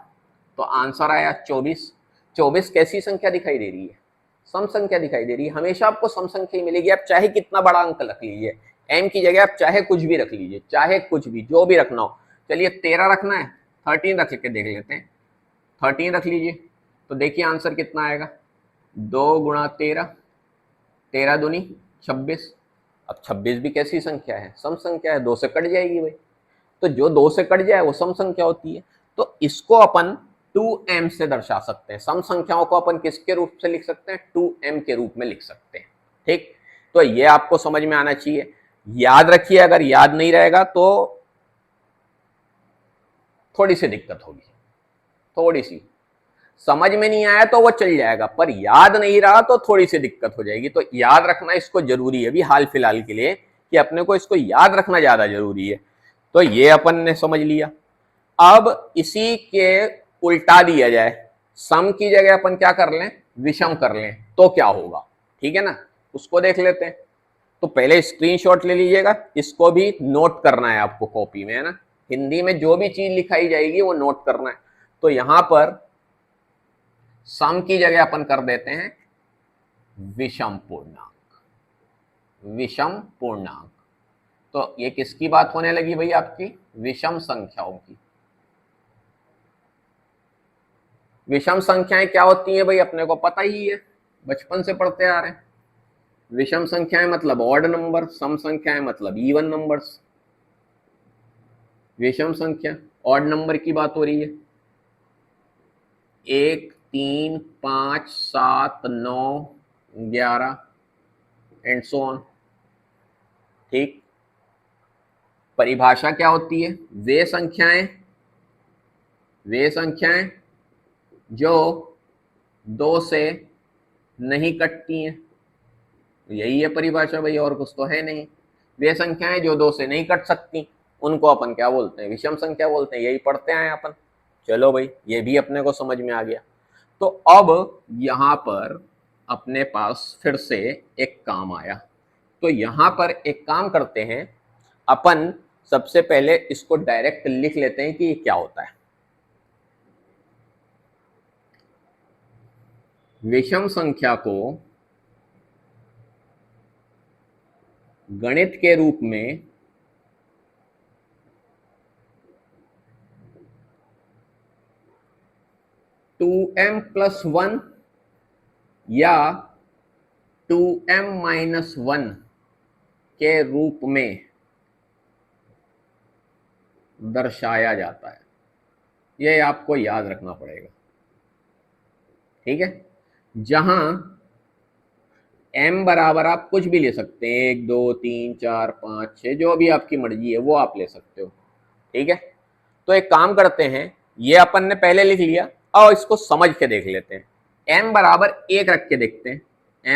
तो आंसर आया 24। 24 कैसी संख्या दिखाई दे रही है, सम संख्या दिखाई दे रही है। हमेशा आपको सम संख्या ही मिलेगी, आप चाहे कितना बड़ा अंक रख लीजिए, m की जगह आप चाहे कुछ भी रख लीजिए, चाहे कुछ भी, जो भी रखना हो। चलिए 13 रखना है, 13 रख के देख लेते हैं, 13 रख लीजिए, तो देखिए आंसर कितना आएगा, 2 गुणा 13, 13 दूनी 26। अब 26 भी कैसी संख्या है, सम संख्या है, 2 से कट जाएगी भाई, तो जो 2 से कट जाए वो सम संख्या होती है। तो इसको अपन 2m से दर्शा सकते हैं। सम संख्याओं को अपन किसके रूप से लिख सकते हैं, 2m के रूप में लिख सकते हैं। ठीक, तो ये आपको समझ में आना चाहिए। याद रखिए, अगर याद नहीं रहेगा तो थोड़ी सी दिक्कत होगी, थोड़ी सी। समझ में नहीं आया तो वो चल जाएगा, पर याद नहीं रहा तो थोड़ी सी दिक्कत हो जाएगी। तो याद रखना इसको जरूरी है अभी हाल फिलहाल के लिए, कि अपने को इसको याद रखना ज्यादा जरूरी है। तो ये अपन ने समझ लिया। अब इसी के उल्टा दिया जाए, सम की जगह अपन क्या कर लें, विषम कर लें, तो क्या होगा, ठीक है ना, उसको देख लेते हैं। तो पहले स्क्रीनशॉट ले लीजिएगा, इसको भी नोट करना है आपको कॉपी में, है ना। हिंदी में जो भी चीज लिखाई जाएगी वो नोट करना है। तो यहां पर सम की जगह अपन कर देते हैं विषम पूर्णांक, विषम पूर्णांक। तो ये किसकी बात होने लगी भाई, आपकी विषम संख्याओं की। विषम संख्याएं क्या होती हैं भाई, अपने को पता ही है, बचपन से पढ़ते आ रहे हैं। विषम संख्याएं मतलब ऑड नंबर, सम संख्याएं मतलब इवन नंबर्स। विषम संख्या ऑड नंबर की बात हो रही है, 1 3 5 7 9 11 एंड सो ऑन। ठीक, परिभाषा क्या होती है, वे संख्याएं जो 2 से नहीं कटती हैं, यही है परिभाषा भाई, और कुछ तो है नहीं। वे संख्याएं जो 2 से नहीं कट सकती उनको अपन क्या बोलते हैं, विषम संख्या बोलते हैं। यही पढ़ते आए अपन। चलो भाई, ये भी अपने को समझ में आ गया। तो अब यहां पर अपने पास फिर से एक काम आया। तो यहां पर एक काम करते हैं, अपन सबसे पहले इसको डायरेक्ट लिख लेते हैं कि ये क्या होता है। विषम संख्या को गणित के रूप में टू एम प्लस 1 या 2m-1 के रूप में दर्शाया जाता है। ये आपको याद रखना पड़ेगा, ठीक है। जहां m बराबर आप कुछ भी ले सकते हैं, 1 2 3 4 5 6, जो भी आपकी मर्जी है वो आप ले सकते हो, ठीक है। तो एक काम करते हैं, ये अपन ने पहले लिख लिया और इसको समझ के देख लेते हैं। m बराबर 1 रख के देखते हैं।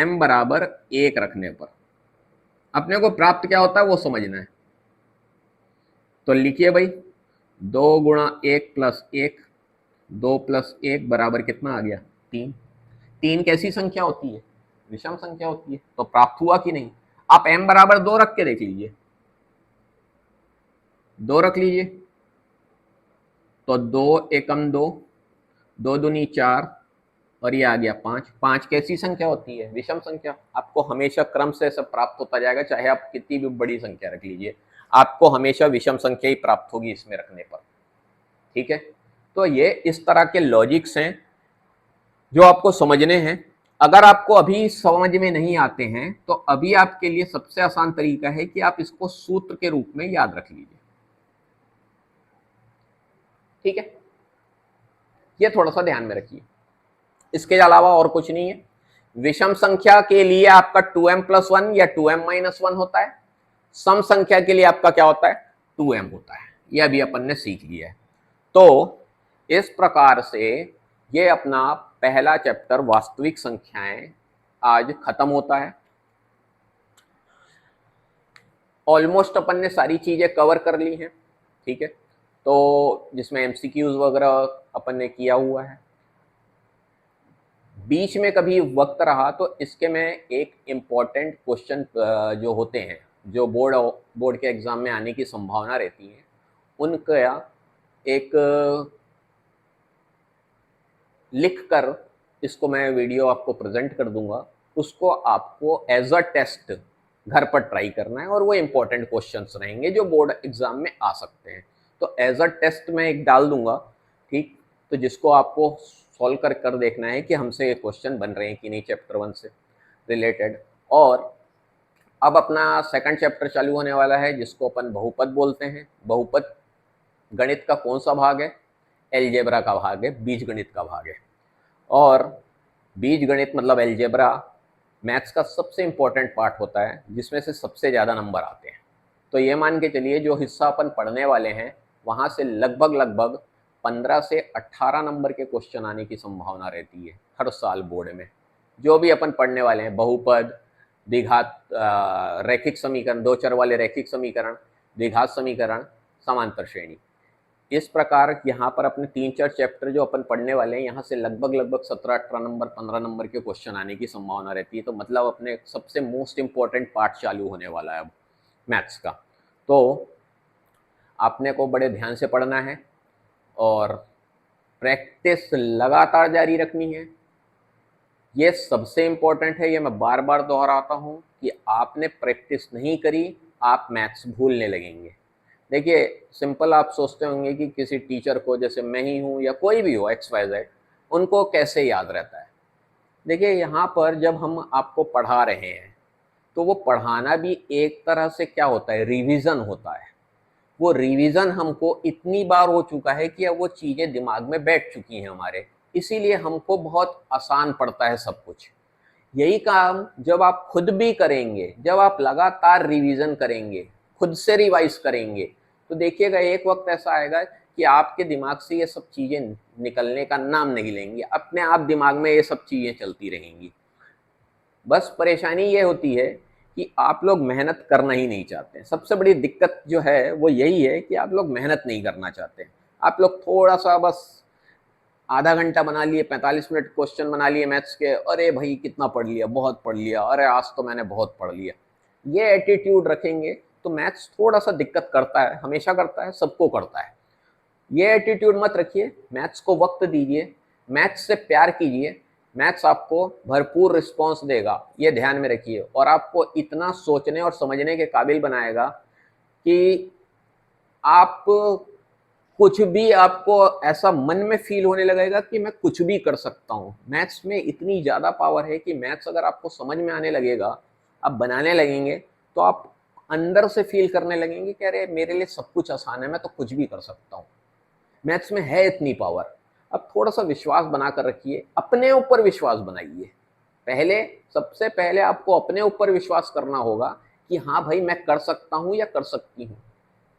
m बराबर 1 रखने पर अपने को प्राप्त क्या होता है वो समझना है। तो लिखिए भाई, 2 गुणा 1 प्लस 1, 2 प्लस 1 बराबर कितना आ गया, 3। 3 कैसी संख्या होती है, विषम संख्या होती है। तो प्राप्त हुआ कि नहीं। आप m बराबर 2 रख के देख लीजिए, 2 रख लीजिए, तो 2 एकम 2, 2 दूनी 4, और ये आ गया 5। 5 कैसी संख्या होती है, विषम संख्या। आपको हमेशा क्रम से सब प्राप्त होता जाएगा, चाहे आप कितनी भी बड़ी संख्या रख लीजिए, आपको हमेशा विषम संख्या ही प्राप्त होगी इसमें रखने पर, ठीक है। तो ये इस तरह के लॉजिक्स हैं जो आपको समझने हैं। अगर आपको अभी समझ में नहीं आते हैं तो अभी आपके लिए सबसे आसान तरीका है कि आप इसको सूत्र के रूप में याद रख लीजिए, ठीक है। ये थोड़ा सा ध्यान में रखिए, इसके अलावा और कुछ नहीं है। विषम संख्या के लिए आपका 2m+1 या 2m-1 होता है। सम संख्या के लिए आपका क्या होता है, 2m होता है। यह भी अपन ने सीख लिया है। तो इस प्रकार से ये अपना पहला चैप्टर वास्तविक संख्याएं आज खत्म होता है। ऑलमोस्ट अपन ने सारी चीजें कवर कर ली हैं, ठीक है, तो जिसमें एमसीक्यूज वगैरह अपन ने किया हुआ है। बीच में कभी वक्त रहा तो इसके में एक इम्पॉर्टेंट क्वेश्चन जो होते हैं, जो बोर्ड के एग्जाम में आने की संभावना रहती है, उनका एक लिख कर इसको मैं वीडियो आपको प्रेजेंट कर दूंगा, उसको आपको एज अ टेस्ट घर पर ट्राई करना है और वो इम्पोर्टेंट क्वेश्चंस रहेंगे जो बोर्ड एग्जाम में आ सकते हैं। तो एज अ टेस्ट मैं एक डाल दूंगा, ठीक, तो जिसको आपको सॉल्व कर देखना है कि हमसे ये क्वेश्चन बन रहे हैं कि नहीं चैप्टर 1 से रिलेटेड। और अब अपना सेकंड चैप्टर चालू होने वाला है जिसको अपन बहुपद बोलते हैं। बहुपद गणित का कौन सा भाग है? एलजेब्रा का भाग है, बीजगणित का भाग है। और बीजगणित मतलब एलजेब्रा मैथ्स का सबसे इम्पोर्टेंट पार्ट होता है जिसमें से सबसे ज़्यादा नंबर आते हैं। तो ये मान के चलिए जो हिस्सा अपन पढ़ने वाले हैं वहाँ से लगभग 15 से 18 नंबर के क्वेश्चन आने की संभावना रहती है हर साल बोर्ड में। जो भी अपन पढ़ने वाले हैं, बहुपद, द्विघात, रैखिक समीकरण, दो चर वाले रैखिक समीकरण, द्विघात समीकरण, समांतर श्रेणी, इस प्रकार यहाँ पर अपने 3-4 चैप्टर जो अपन पढ़ने वाले हैं यहाँ से लगभग 17-18 नंबर, 15 नंबर के क्वेश्चन आने की संभावना रहती है। तो मतलब अपने सबसे मोस्ट इम्पोर्टेंट पार्ट चालू होने वाला है अब मैथ्स का। तो आपने को बड़े ध्यान से पढ़ना है और प्रैक्टिस लगातार जारी रखनी है। ये सबसे इम्पोर्टेंट है, ये मैं बार बार दोहराता हूँ कि आपने प्रैक्टिस नहीं करी आप मैथ्स भूलने लगेंगे। देखिए सिंपल, आप सोचते होंगे कि किसी टीचर को, जैसे मैं ही हूँ या कोई भी हो XYZ, उनको कैसे याद रहता है। देखिए यहाँ पर जब हम आपको पढ़ा रहे हैं तो वो पढ़ाना भी एक तरह से क्या होता है, रिवीजन होता है। वो रिवीजन हमको इतनी बार हो चुका है कि अब वो चीज़ें दिमाग में बैठ चुकी हैं हमारे, इसीलिए हमको बहुत आसान पड़ता है सब कुछ। यही काम जब आप खुद भी करेंगे, जब आप लगातार रिवीजन करेंगे, खुद से रिवाइज करेंगे, तो देखिएगा एक वक्त ऐसा आएगा कि आपके दिमाग से ये सब चीज़ें निकलने का नाम नहीं लेंगी, अपने आप दिमाग में ये सब चीज़ें चलती रहेंगी। बस परेशानी ये होती है कि आप लोग मेहनत करना ही नहीं चाहते। सबसे बड़ी दिक्कत जो है वो यही है कि आप लोग मेहनत नहीं करना चाहते। आप लोग थोड़ा सा बस आधा घंटा बना लिए, 45 मिनट क्वेश्चन बना लिए मैथ्स के, अरे भाई कितना पढ़ लिया, बहुत पढ़ लिया, अरे आज तो मैंने बहुत पढ़ लिया, ये एटीट्यूड रखेंगे तो मैथ्स थोड़ा सा दिक्कत करता है, हमेशा करता है, सबको करता है। ये एटीट्यूड मत रखिए, मैथ्स को वक्त दीजिए, मैथ्स से प्यार कीजिए, मैथ्स आपको भरपूर रिस्पॉन्स देगा, ये ध्यान में रखिए। और आपको इतना सोचने और समझने के काबिल बनाएगा कि आप कुछ भी, आपको ऐसा मन में फील होने लगेगा कि मैं कुछ भी कर सकता हूँ। मैथ्स में इतनी ज़्यादा पावर है कि मैथ्स अगर आपको समझ में आने लगेगा, आप बनाने लगेंगे, तो आप अंदर से फील करने लगेंगे कि अरे मेरे लिए सब कुछ आसान है, मैं तो कुछ भी कर सकता हूँ। मैथ्स में है इतनी पावर। अब थोड़ा सा विश्वास बना कर रखिए, अपने ऊपर विश्वास बनाइए। पहले, सबसे पहले आपको अपने ऊपर विश्वास करना होगा कि हाँ भाई मैं कर सकता हूँ या कर सकती हूँ।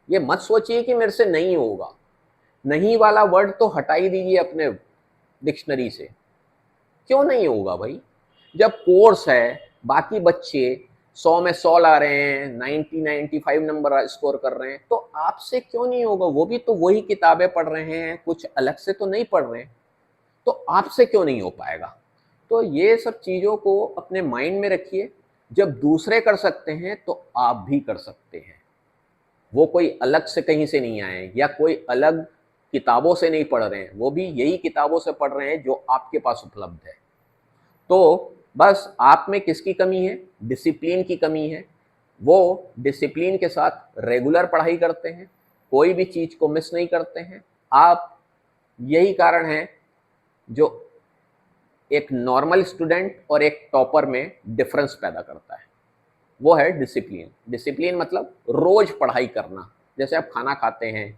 ये मत सोचिए कि मेरे से नहीं होगा। नहीं वाला वर्ड तो हटा ही दीजिए अपने डिक्शनरी से। क्यों नहीं होगा भाई? जब कोर्स है, बाकी बच्चे 100 में 100 ला रहे हैं, 90-95 नंबर स्कोर कर रहे हैं, तो आपसे क्यों नहीं होगा? वो भी तो वही किताबें पढ़ रहे हैं, कुछ अलग से तो नहीं पढ़ रहे हैं, तो आपसे क्यों नहीं हो पाएगा? तो ये सब चीज़ों को अपने माइंड में रखिए। जब दूसरे कर सकते हैं तो आप भी कर सकते हैं। वो कोई अलग से कहीं से नहीं आए या कोई अलग किताबों से नहीं पढ़ रहे हैं, वो भी यही किताबों से पढ़ रहे हैं जो आपके पास उपलब्ध है। तो बस आप में किसकी कमी है? डिसिप्लिन की कमी है। वो डिसिप्लिन के साथ रेगुलर पढ़ाई करते हैं, कोई भी चीज़ को मिस नहीं करते हैं। आप, यही कारण है जो एक नॉर्मल स्टूडेंट और एक टॉपर में डिफरेंस पैदा करता है, वो है डिसिप्लिन। डिसिप्लिन मतलब रोज पढ़ाई करना। जैसे आप खाना खाते हैं,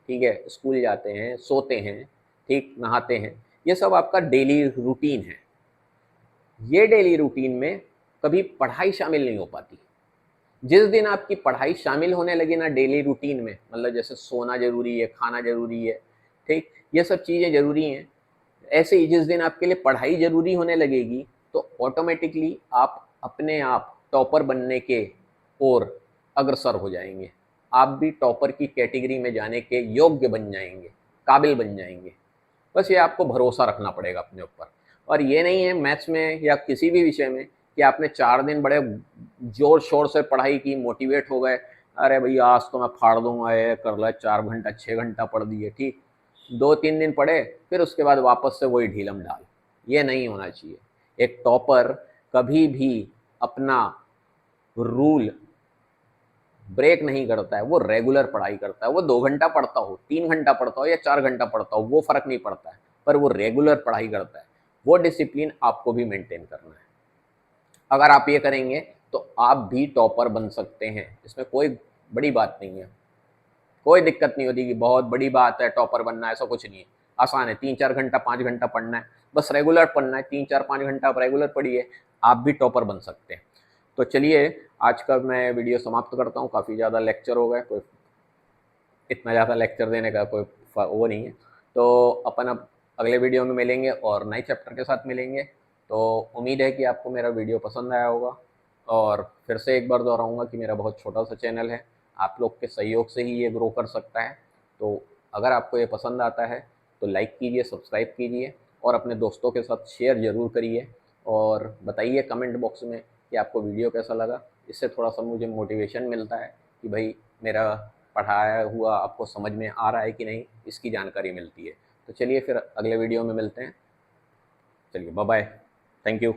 ठीक है, स्कूल जाते हैं, सोते हैं, ठीक, नहाते हैं, ये सब आपका डेली रूटीन है। ये डेली रूटीन में कभी पढ़ाई शामिल नहीं हो पाती। जिस दिन आपकी पढ़ाई शामिल होने लगी ना डेली रूटीन में, मतलब जैसे सोना जरूरी है, खाना जरूरी है, ठीक, ये सब चीज़ें ज़रूरी हैं। ऐसे ही जिस दिन आपके लिए पढ़ाई ज़रूरी होने लगेगी तो ऑटोमेटिकली आप अपने आप टॉपर बनने के ओर अग्रसर हो जाएंगे। आप भी टॉपर की कैटेगरी में जाने के योग्य बन जाएंगे, काबिल बन जाएंगे। बस ये आपको भरोसा रखना पड़ेगा अपने ऊपर। और ये नहीं है मैथ्स में या किसी भी विषय में कि आपने 4 दिन बड़े ज़ोर-शोर से पढ़ाई की, मोटिवेट हो गए, अरे भैया आज तो मैं फाड़ दूँगा, ये कर ले 4 घंटा 6 घंटा पढ़ दिए, ठीक। 2-3 दिन पढ़े, फिर उसके बाद वापस से वही ढीलम-ढाल। ये नहीं होना चाहिए। एक टॉपर कभी भी अपना रूल ब्रेक नहीं करता है, वो रेगुलर पढ़ाई करता है। वो 2 घंटा पढ़ता हो, 3 घंटा पढ़ता हो या 4 घंटा पढ़ता हो, वो फ़र्क नहीं पड़ता है, पर वो रेगुलर पढ़ाई करता है। वो डिसिप्लिन आपको भी मेंटेन करना है। अगर आप ये करेंगे तो आप भी टॉपर बन सकते हैं, इसमें कोई बड़ी बात नहीं है। कोई दिक्कत नहीं होती कि बहुत बड़ी बात है टॉपर बनना, ऐसा कुछ नहीं है। आसान है, 3-4 घंटा 5 घंटा पढ़ना है, बस रेगुलर पढ़ना है, 3-4-5 घंटा आप रेगुलर पढ़िए, आप भी टॉपर बन सकते हैं। तो चलिए आज का मैं वीडियो समाप्त करता हूँ, काफ़ी ज़्यादा लेक्चर हो गए, कोई इतना ज़्यादा लेक्चर देने का कोई वो नहीं है। तो अपन अब अगले वीडियो में मिलेंगे और नए चैप्टर के साथ मिलेंगे। तो उम्मीद है कि आपको मेरा वीडियो पसंद आया होगा। और फिर से एक बार दोहराऊँगा कि मेरा बहुत छोटा सा चैनल है, आप लोग के सहयोग से ही ये ग्रो कर सकता है। तो अगर आपको ये पसंद आता है तो लाइक कीजिए, सब्सक्राइब कीजिए और अपने दोस्तों के साथ शेयर ज़रूर करिए। और बताइए कमेंट बॉक्स में कि आपको वीडियो कैसा लगा। इससे थोड़ा सा मुझे मोटिवेशन मिलता है कि भाई मेरा पढ़ाया हुआ आपको समझ में आ रहा है कि नहीं, इसकी जानकारी मिलती है। तो चलिए फिर अगले वीडियो में मिलते हैं। चलिए बाय बाय, थैंक यू।